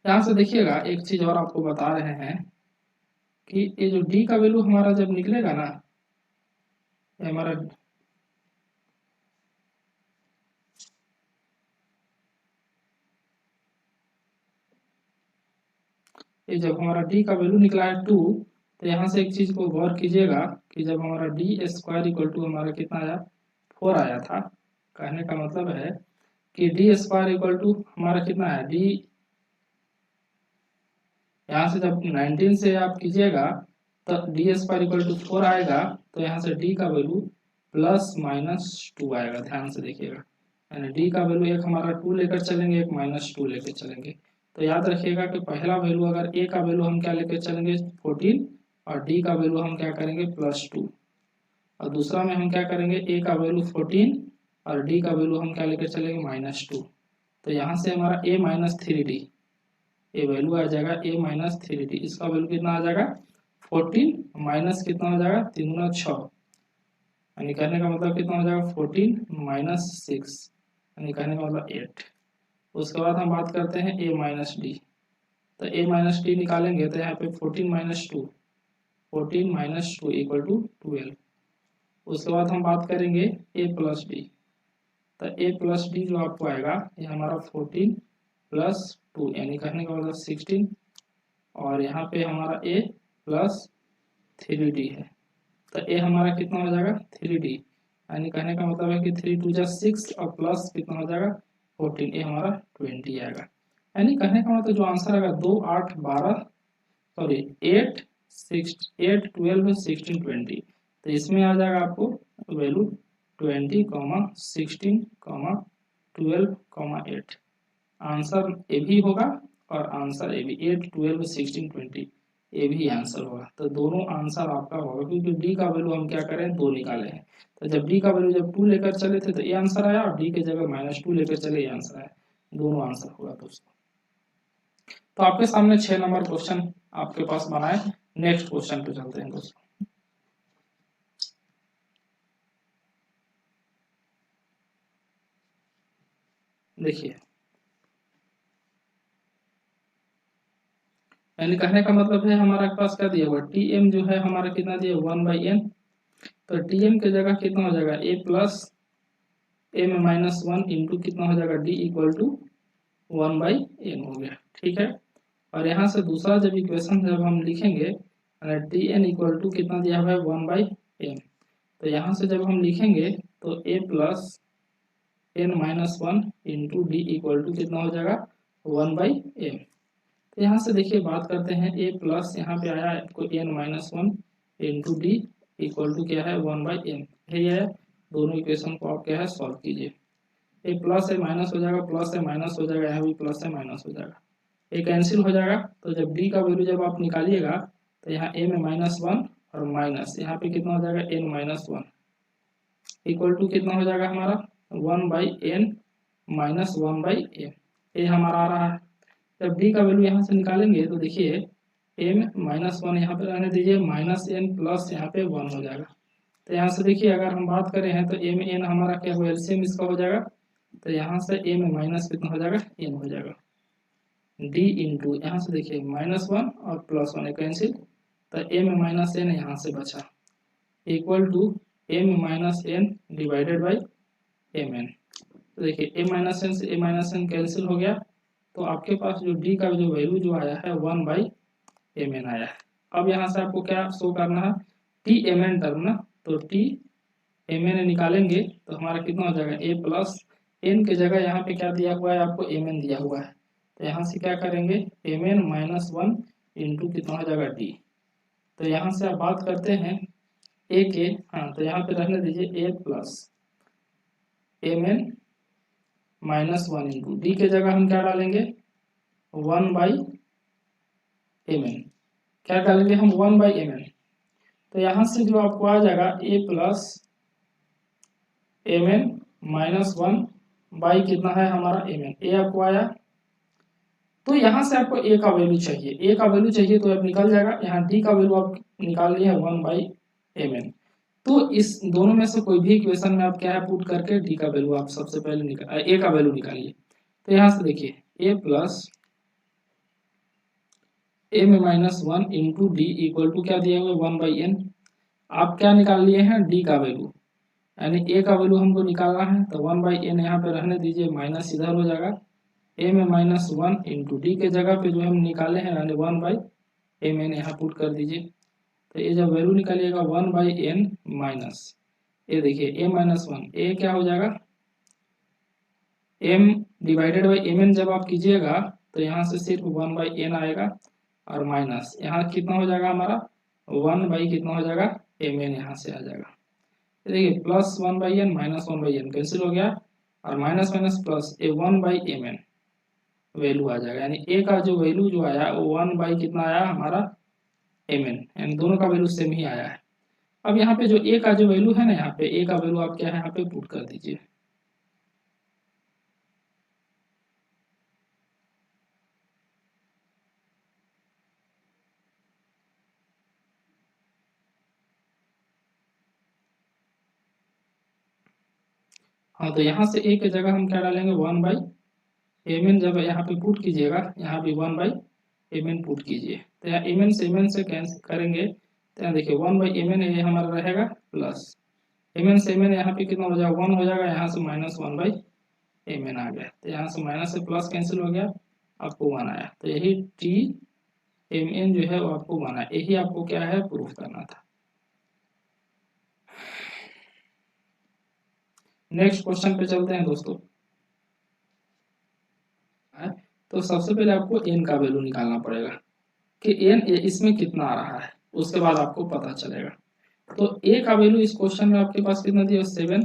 यहाँ से देखिएगा एक चीज और आपको बता रहे हैं कि ये जो d का वैल्यू हमारा जब निकलेगा ना ये हमारा ये जब हमारा d का वैल्यू निकला है 2 तो यहाँ से एक चीज को गौर कीजिएगा कि जब हमारा डी स्क्वायर इक्वल टू हमारा कितना आया 4 आया था। कहने का मतलब है कि डी स्क्वायर इक्वल टू हमारा कितना है डी यहाँ से जब 19 से आप कीजिएगा तो डी स्क्वायर इक्वल टू 4 आएगा। तो यहाँ से d का वैल्यू प्लस माइनस 2 आएगा। ध्यान से देखिएगा यानी d का वैल्यू एक हमारा 2 लेकर चलेंगे एक माइनस 2 लेकर चलेंगे। तो याद रखिएगा कि पहला वैल्यू अगर a का वैल्यू हम क्या लेकर चलेंगे 14 और d का वैल्यू हम क्या करेंगे +2 और दूसरा में हम क्या करेंगे a का वैल्यू 14 और d का वैल्यू हम क्या लेकर चलेंगे -2। तो यहाँ से हमारा a माइनस 3d ये वैल्यू आ जाएगा a माइनस 3d इसका वैल्यू कितना आ जाएगा 14 माइनस कितना हो जाएगा 3 गुना 6 यानी कहने का मतलब कितना हो जाएगा 14 माइनस 6 यानी कहने का मतलब 8। उसके बाद हम बात करते हैं a माइनस डी। तो a माइनस डी निकालेंगे तो यहाँ पे 14 माइनस 2 इक्वल टू 12। उसके बाद हम बात करेंगे a प्लस डी। तो a प्लस डी जो आपको आएगा ये हमारा 14 प्लस 2 यानी कहने का मतलब 16 और यहाँ पे हमारा a प्लस 3d है। तो a हमारा कितना हो जाएगा 3d यानी कहने का मतलब है कि 3 2 जा 6 और प्लस कितना हो जाएगा 14 ये हमारा 20 आएगा। यानी कहने का मतलब जो आंसर आएगा 2 8 12 सॉरी 8 6 8 12 16 20। तो इसमें आ जाएगा आपको वैल्यू 20, 16, 12, 8। आंसर ए भी होगा और आंसर ए भी 8 12 16 20 ये भी आंसर होगा। तो दोनों आंसर आपका होगा क्योंकि डी का वैल्यू हम क्या करें 2 निकाले हैं। तो जब डी का वैल्यू जब 2 लेकर चले थे तो ये आंसर आया और डी के जगह -2 लेकर चले ये आंसर आया। दोनों आंसर होगा दोस्तों। तो आपके सामने 6 नंबर क्वेश्चन आपके पास बना है। नेक्स्ट क्वेश्चन पे चलते हैं दोस्तों। देखिए यानी कहने का मतलब है हमारे पास क्या दिया हुआ टी एम जो है हमारा कितना दिया 1/n। तो टी एम के जगह कितना हो जाएगा a प्लस ए में -1 इंटू कितना हो जाएगा डी इक्वल टू 1/n हो गया। ठीक है, और यहाँ से दूसरा जब इक्वेशन जब हम लिखेंगे टी एन इक्वल टू कितना दिया हुआ है 1/n, तो यहाँ से जब हम लिखेंगे तो a plus n minus 1 into d equal to कितना हो जाएगा 1/n। तो यहाँ से देखिए बात करते हैं a प्लस यहाँ पे आया आपको n minus 1 into d equal to क्या है 1/n। यही है, दोनों इक्वेशन को आप क्या है सॉल्व कीजिए। ए प्लस है माइनस हो जाएगा, प्लस है माइनस हो जाएगा, यहाँ भी प्लस है माइनस हो जाएगा, ए कैंसिल हो जाएगा। तो जब डी का वैल्यू जब आप निकालिएगा तो यहाँ ए में -1 और माइनस यहाँ पे कितना हो जाएगा n माइनस 1 इक्वल टू कितना हो जाएगा हमारा 1/n माइनस 1/n, ये हमारा आ रहा है। जब डी का वैल्यू यहाँ से निकालेंगे तो देखिए m -1 यहाँ पे रहने दीजिए, -n प्लस यहाँ पे 1 हो जाएगा। तो यहाँ से देखिए अगर हम बात करें हैं तो m n हमारा क्या हो एलसीएम इसका हो जाएगा, तो यहाँ से a में माइनस कितना हो जाएगा n हो जाएगा, d इंटू यहाँ से देखिए -1 और +1 कैंसिल, तो a में -n यहाँ से बचा equal to m -n divided by mn। तो देखिए a -n से a -n कैंसिल हो गया, तो आपके पास जो d का जो वैल्यू जो आया है 1/mn आया है। अब यहाँ से आपको क्या शो करना है टी एम एन टर्म ना, तो टी एम एन निकालेंगे तो हमारा कितना हो जाएगा a प्लस n के जगह यहाँ पे क्या दिया हुआ है आपको एम एन दिया हुआ है, तो यहाँ से क्या करेंगे एम एन -1 इंटू कितना हो जाएगा डी। तो यहाँ से आप बात करते हैं ए के, हाँ तो यहाँ पे रहने दीजिए a plus m n -1 into d के जगह हम क्या डालेंगे 1/mn, क्या डालेंगे हम 1/mn। तो यहाँ से जो आपको आ जाएगा a प्लस mn -1 बाई कितना है हमारा mn, a आपको आया। तो यहाँ से आपको a का वैल्यू चाहिए, a का वैल्यू चाहिए तो अब निकल जाएगा, यहाँ d का वैल्यू आप निकाल लिए 1/mn। तो इस दोनों में से कोई भी इक्वेशन में आप क्या है पुट करके d का वैल्यू आप सबसे पहले निकाल a का वैल्यू निकालिए। तो यहाँ से देखिए a plus m -1 into d equal to क्या दिया हुआ 1/n। आप क्या निकाल लिए हैं d का वैल्यू, यानी a का वैल्यू हमको निकालना है, तो 1/n यहाँ पे रहने दीजिए, माइनस इधर हो जाएगा, a में -1 इंटू डी के जगह पे जो हम निकाले हैं यानी 1/mn यहाँ पुट कर दीजिए। तो ये जब वैल्यू निकालिएगा 1/n माइनस ये देखिए a -1, a क्या हो जाएगा m डिवाइडेड बाई mn जब आप कीजिएगा तो यहाँ से सिर्फ 1/n आएगा और माइनस यहाँ कितना हो जाएगा हमारा 1 कितना हो जाएगा mn यहाँ से आ जाएगा। देखिए plus 1/n minus 1/n cancel हो गया और माइनस माइनस प्लस ए 1/mn वैल्यू आ जाएगा, यानी a का जो वैल्यू जो आया वो 1 कितना आया हमारा mn, यानी दोनों का वैल्यू सेम ही आया है। अब यहाँ पे जो a का जो वैल्यू है ना, यहाँ पे a का वैल्यू आप क्या है यहाँ पे पुट कर दीजिए। हाँ तो यहाँ से a की जगह हम क्या डालेंगे 1/mn, जब यहाँ पे पुट कीजिएगा यहाँ पे 1/mn पुट कीजिए, तो यहाँ mn से कैंसिल करेंगे तो यहाँ देखिए 1/mn ये हमारा रहेगा प्लस mn से mn यहाँ पे कितना हो जाएगा 1 हो जाएगा, यहाँ से माइनस 1/mn आ गया, तो यहाँ से माइनस से प्लस कैंसिल हो गया, आपको 1 आया। तो यही टी एम एन जो है वो आपको 1 आया, यही आपको क्या है प्रूफ करना था। नेक्स्ट क्वेश्चन पे चलते हैं दोस्तों। तो सबसे पहले आपको n का वैल्यू निकालना पड़ेगा कि n इसमें कितना आ रहा है, उसके बाद आपको पता चलेगा। तो a का वैल्यू इस क्वेश्चन में आपके पास कितना दिया 7,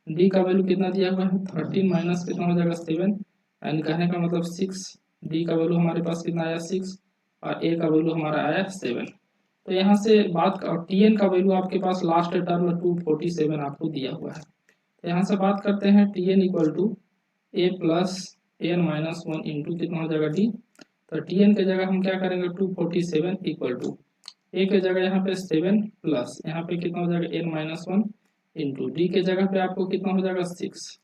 d का वैल्यू कितना दिया हुआ है 13 माइनस कितना हो जाएगा 7, यानी कहने का मतलब 6, d का वैल्यू हमारे पास कितना आया 6 और a का वैल्यू हमारा आया 7। तो यहाँ से बात tn का वैल्यू आपके पास लास्ट टर्म 247 आपको दिया हुआ है। तो यहाँ से बात करते हैं tn equal to a plus n minus 1 into कितना हो जाएगा d। तो tn के जगह हम क्या करेंगे 247 इक्वल टू a के जगह यहाँ पे 7 प्लस यहाँ पे कितना हो जाएगा n माइनस 1 इंटू डी के जगह पे आपको कितना हो जाएगा 6।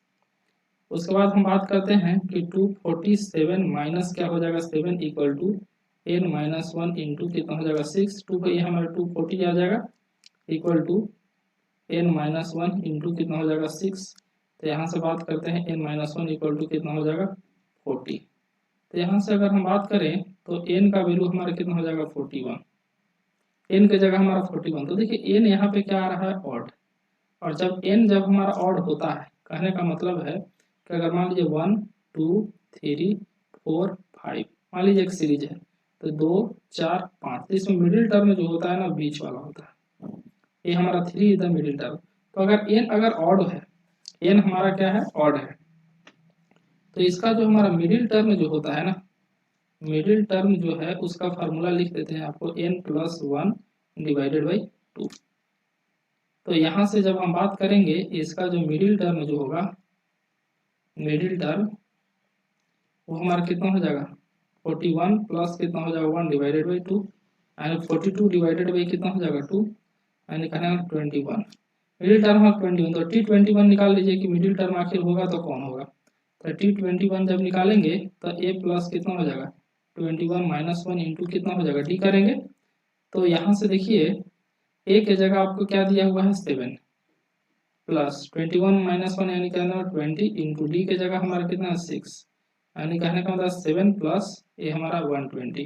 उसके बाद हम बात करते हैं कि 247 माइनस क्या हो जाएगा 7 equal to n minus 1 into कितना हो जाएगा 6, 2 ये हमारा 240 आ जाएगा equal to n minus 1 into कितना हो जाएगा 6, तो यहाँ से बात करते हैं n minus one equal to कितना हो जाएगा 40। तो यहाँ से अगर हम बात करें तो n का वैल्यू हमारा कितना हो जाएगा 41, n की जगह हमारा 41। तो देखिए n यहाँ पे क्या आ रहा है ऑड, और जब हमारा ऑड होता है, कहने का मतलब है कि अगर मान लीजिए 1 2 3 4 5, मान लीजिए एक सीरीज है तो 2 4 5, तो इसमें मिडिल टर्म जो होता है ना बीच वाला होता है, ये हमारा 3 इज द मिडिल टर्म। तो अगर n अगर ऑड है, n हमारा क्या है ऑड है, तो इसका जो हमारा मिडिल टर्म जो होता है ना, मिडिल टर्म जो है उसका फार्मूला लिख देते हैं आपको n plus one divided by 2। तो यहाँ से जब हम बात करेंगे इसका जो मिडिल टर्म जो होगा, मिडिल टर्म वो हमारा कितना हो जाएगा 41 प्लस कितना हो जाएगा 1 डिवाइडेड बाई 2, यानी 42 डिवाइडेड बाई कितना हो जाएगा 2, यानी कहना 21। मिडिल टर्म है 21, तो T21 निकाल लीजिए कि मिडिल टर्म आखिर होगा तो कौन होगा। तो T21 जब निकालेंगे तो a प्लस कितना हो जाएगा 21 माइनस वन इंटू कितना हो जाएगा d करेंगे। तो यहाँ से देखिए a के जगह आपको क्या दिया हुआ है 7 प्लस 21 माइनस वन यानी कहना 20 इंटू डी के जगह हमारा कितना 6, यानी कहने का मतलब 7 प्लस ये हमारा 120,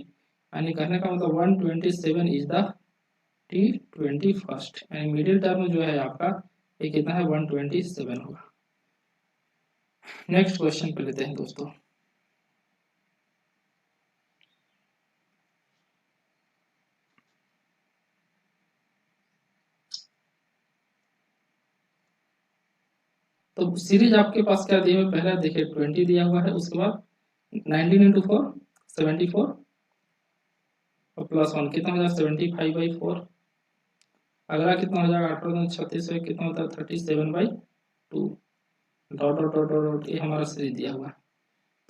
यानी कहने का मतलब 127 इज द T21, यानी मिडिल टर्म जो है आपका ये कितना है 127 होगा। नेक्स्ट क्वेश्चन पे लेते हैं दोस्तों। तो सीरीज आपके पास क्या दिया हुआ है, पहला देखिए 20 दिया हुआ है, उसके बाद 19 इंटू 4 74 और प्लस वन कितना हो जाएगा 75/4। अगला कितना हो जाएगा 18 36 से कितना होता है 37/2, dot dot dot dot dot, ये हमारा सीरीज दिया हुआ है।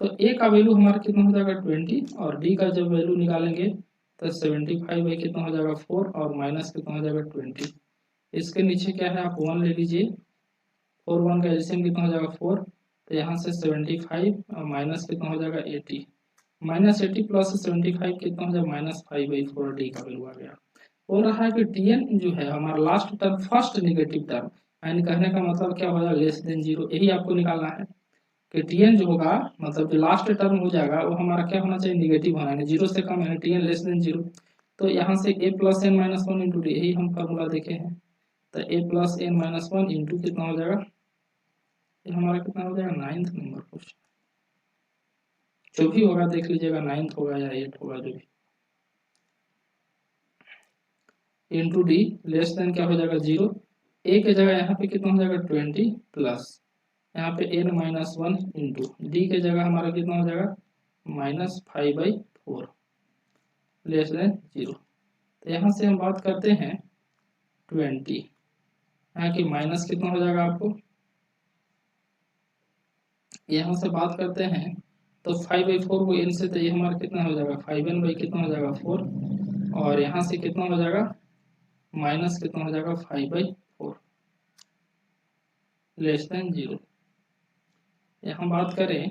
तो ए का वैल्यू हमारा कितना हो जाएगा 20 और डी का जब वैल्यू निकालेंगे तो 75 बाई कितना हो जाएगा 4 और माइनस कितना हो जाएगा 20। इसके नीचे क्या है आप 1 ले लीजिए, 4 1 का एलसीएम कितना हो जाएगा 4, तो यहाँ से 75 और माइनस कितना हो जाएगा 80, माइनस 80 प्लस 75 कितना हो जाएगा -5/4, डी का वैल्यू आ गया। बोल रहा है कि टीएन जो है हमारा last term first negative term, यानी कहने का मतलब क्या हो जाएगा लेस देन जीरो, यही आपको निकालना है कि टीएन जो होगा मतलब जो लास्ट टर्म हो जाएगा वो हमारा क्या होना चाहिए नेगेटिव होना है, जीरो से कम है, टीएन लेस देन जीरो। तो यहाँ से a plus N minus one into d, यही हम फार्मूला देखे हैं। तो a plus N minus one into कितना हो जाएगा, ये हमारा कितना हो जाएगा 9th नंबर क्वेश्चन, जो भी होगा देख लीजिएगा 9th होगा या 8 होगा जो भी, इंटू डी लेस देन क्या हो जाएगा जीरो, ए के जगह यहाँ पे कितना हो जाएगा 20 प्लस यहाँ पे n minus one into d के जगह हमारा कितना हो जाएगा -5/4 लेस देन जीरो। तो यहाँ से हम बात करते हैं 20, यहाँ की माइनस कितना हो जाएगा आपको, यहाँ से बात करते हैं तो 5/4 को n से, तो ये हमारा कितना हो जाएगा 5n बाई कितना हो जाएगा 4, और यहाँ से कितना हो जाएगा माइनस कितना हो जाएगा 5/4 लेस देन जीरो। यहाँ बात करें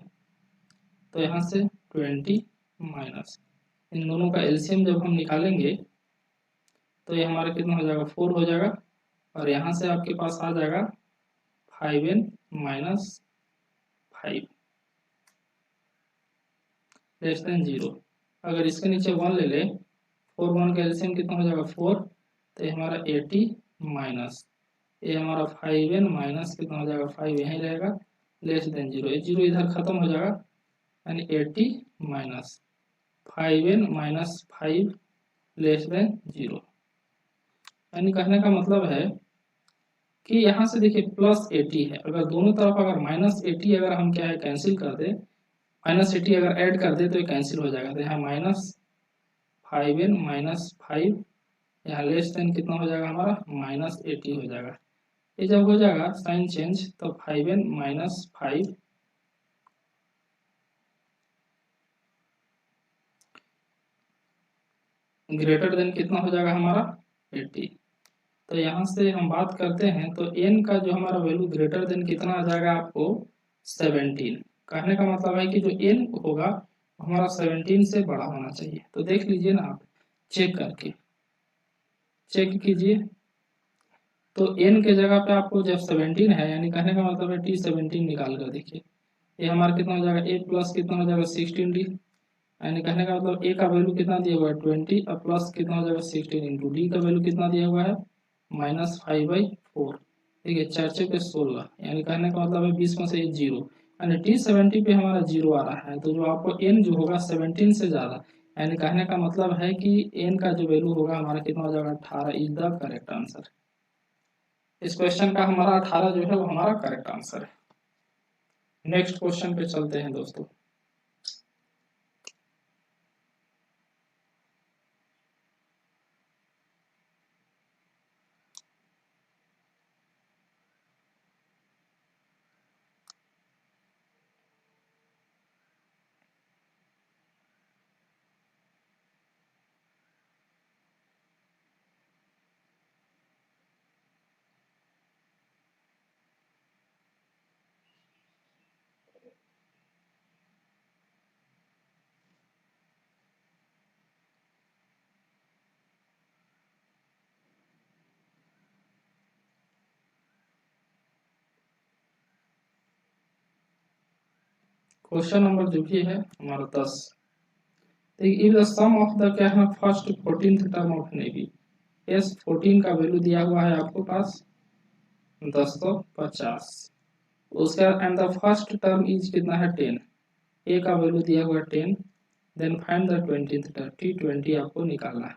तो यहाँ से 20 माइनस इन दोनों का एलसीएम जब हम निकालेंगे तो ये हमारा कितना हो जाएगा 4 हो जाएगा, और यहाँ से आपके पास आ जाएगा 5n minus 5 less than zero. अगर इसके नीचे 1 ले ले, 4 1 का एलसीएम कितना हो जाएगा 4, तो ये हमारा 80 माइनस ये हमारा 5n माइनस कितना हो जाएगा 5 यहीं रहेगा लेस देन जीरो, ये जीरो इधर खत्म हो जाएगा, यानी 80 minus 5n minus 5 less than zero. यानी कहने का मतलब है कि यहाँ से देखिए प्लस 80 है, अगर दोनों तरफ अगर -80 अगर हम क्या है कैंसिल कर दे, -80 अगर ऐड कर दे तो ये कैंसिल हो जाएगा। तो यहाँ -5n माइनस 5 यहाँ लेस देन कितना हो जाएगा हमारा -80 हो जाएगा। ये जब हो जाएगा साइन चेंज तो 5n माइनस 5 ग्रेटर देन कितना हो जाएगा हमारा 80। तो यहाँ से हम बात करते हैं तो n का जो हमारा वैल्यू ग्रेटर देन कितना आ जाएगा आपको 17। कहने का मतलब है कि जो n होगा हमारा 17 से बड़ा होना चाहिए। तो देख लीजिए ना आप चेक करके, चेक कीजिए तो n के जगह पे आपको जब 17 है, यानी कहने का मतलब है t17 निकाल कर देखिए, ये हमारा कितना हो जाएगा, a प्लस कितना हो जाएगा 16d, यानी कहने का मतलब a का वैल्यू कितना दिया हुआ है 20 और प्लस कितना हो जाएगा 16 इंटू डी का वैल्यू कितना दिया हुआ है -5/4, ठीक है, 4×16, यानी कहने का मतलब है 20 में से 1 0, यानी t70 पे हमारा 0 आ रहा है, तो जो आपको n जो होगा 17 से ज़्यादा, यानी कहने का मतलब है कि n का जो वैल्यू होगा हमारा कितना हो जाएगा 18 इज द करेक्ट आंसर। इस क्वेश्चन का हमारा 18 जो है वो हमारा करेक्ट आंसर है। नेक्स्ट क्वेश्चन पे चलते हैं दोस्तों। क्वेश्चन नंबर जो भी है हमारा 10, देखिए if the sum of the क्या है first 14th term of navy, S 14 का वैल्यू दिया हुआ है आपको पास 1050, उसका and the first term is कितना है 10, ए का वैल्यू दिया हुआ है 10, then find the 20th term, T20 आपको निकालना है।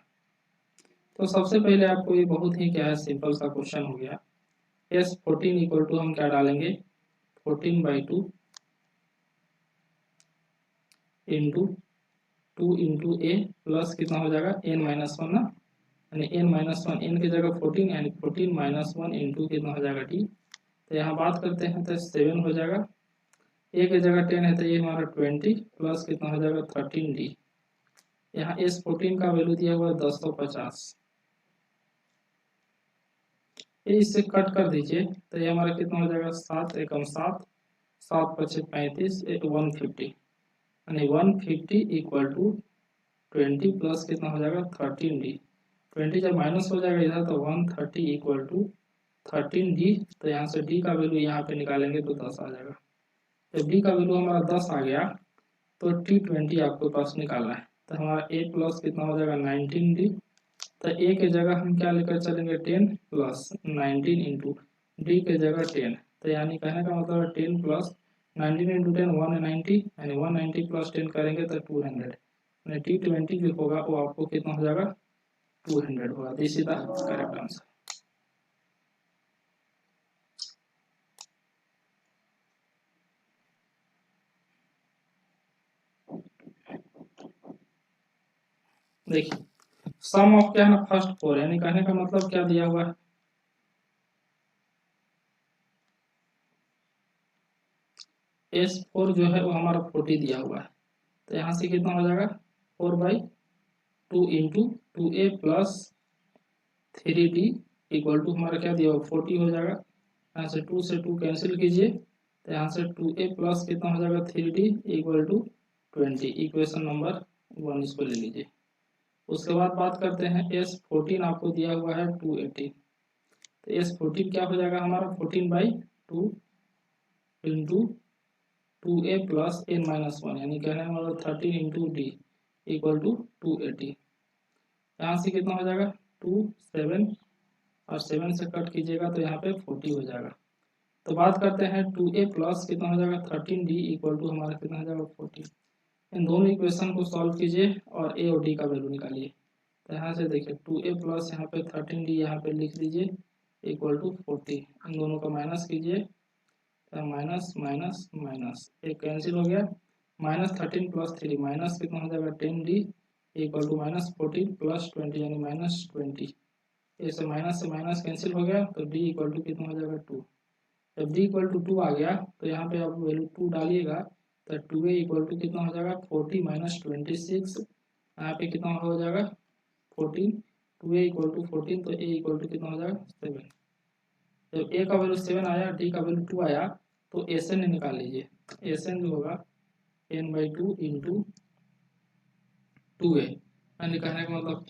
तो सबसे पहले आपको ये बहुत ही क्या है सिंपल सा क्वेश्चन हो गया, एस 14 इक्वल टू हम क्या डालेंगे 14/2 इंटू 2 इंटू ए प्लस कितना हो जाएगा n-1 ना, यानी n-1 n की जगह 14, यानी 14 - 1 इंटू कितना हो जाएगा t, तो यहाँ बात करते हैं तो 7 हो जाएगा, ए की जगह 10 है तो ये हमारा 20 प्लस कितना हो जाएगा 13d, यहाँ एस 14 का वैल्यू दिया हुआ है 1050, ये इससे कट कर दीजिए तो ये हमारा कितना हो जाएगा 7 एकम 7, 7×5 = 35, 150, यानी 150 इक्वल टू 20 प्लस कितना हो जाएगा 13d, 20 जब माइनस हो जाएगा इधर तो 130 इक्वल टू 13d, तो यहाँ से d का वैल्यू यहाँ पे निकालेंगे तो 10 आ जाएगा। जब d का वैल्यू हमारा 10 आ गया तो T20 आपके पास निकालना है, तो हमारा a प्लस कितना हो जाएगा 19d, तो a के जगह हम क्या लेकर चलेंगे 10 प्लस 19 इंटू डी के जगह 10, तो यानी कहने का मतलब है 10 प्लस 19 इंटू 10 190, यानी 190 प्लस 10 करेंगे तो 200, यानी T20 जो होगा वो आपको कितना हो जाएगा 200 होगा। This is the correct answer. देखिए सम ऑफ क्या है ना फर्स्ट 4, यानी कहने का मतलब क्या दिया हुआ है S4 जो है वो हमारा 40 दिया हुआ है, तो यहाँ से कितना हो जाएगा 4/2 into 2a plus 3d equal to हमारा क्या दिया हुआ 40 हो जाएगा, यहाँ से 2 से 2 कैंसिल कीजिए तो यहाँ से 2a प्लस कितना हो जाएगा 3d equal to 20, equation number 1 इसको ले लीजिए। उसके बाद बात करते हैं S14 आपको दिया हुआ है 280, तो S14 क्या हो जाएगा हमारा 14/2 इंटू 2a प्लस n-1, यानी कहने का मतलब 13 इंटू डी इक्वल टू 280, यहाँ से कितना हो जाएगा 2 7 और 7 से कट कीजिएगा तो यहाँ पे 40 हो जाएगा। तो बात करते हैं 2a प्लस कितना हो जाएगा 13d इक्वल टू हमारा कितना हो जाएगा 40, इन दोनों इक्वेशन को सॉल्व कीजिए और a और d का वैल्यू निकालिए। तो यहाँ से देखिए 2a प्लस यहाँ पे 13d यहाँ पे लिख दीजिए इक्वल टू 40, इन दोनों का माइनस कीजिए तो माइनस माइनस माइनस एक कैंसिल हो गया, -13 प्लस 3 माइनस कितना हो जाएगा 10d इक्वल टू -14 प्लस 20, यानी -20, ऐसे माइनस से माइनस कैंसिल हो गया तो d इक्वल टू कितना हो जाएगा 2, जब d इक्वल टू 2 आ गया तो यहाँ पे आप वैल्यू 2 डालिएगा तो 2a इक्वल टू कितना हो जाएगा 40 - 26, यहाँ पे कितना हो जाएगा 14, 2a इक्वल टू 14, तो a इक्वल टू कितना हो जाएगा 7, जब a का वैल्यू 7 आया d का वैल्यू 2 आया तो एस एन निकाल लीजिए, एस एन जो होगा n/2 इंटू 2a, यानी कहने का मतलब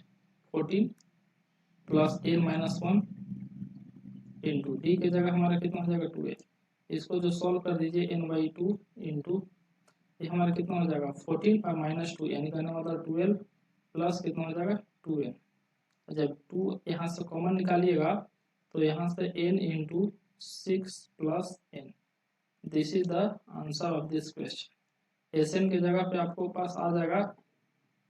14 प्लस n-1 इंटू डी की जगह हमारा कितना हो जाएगा 2a। इसको जो सॉल्व कर दीजिए n/2 इंटू ये हमारा कितना हो जाएगा 14 और -2 यानी कहने मतलब 12 प्लस कितना हो जाएगा 2n। जब 2 यहाँ से कॉमन निकालिएगा तो यहाँ से n into 6 plus n। This is the answer of this question. Sn की जगह पे आपको पास आ जाएगा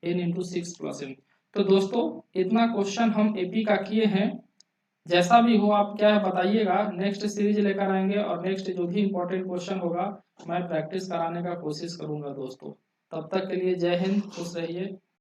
n इंटू 6 प्लस n। तो दोस्तों इतना क्वेश्चन हम एपी का किए हैं। जैसा भी हो आप क्या है बताइएगा, नेक्स्ट सीरीज लेकर आएंगे और नेक्स्ट जो भी इंपॉर्टेंट क्वेश्चन होगा मैं प्रैक्टिस कराने का कोशिश करूंगा दोस्तों। तब तक के लिए जय हिंद, खुश रहिए।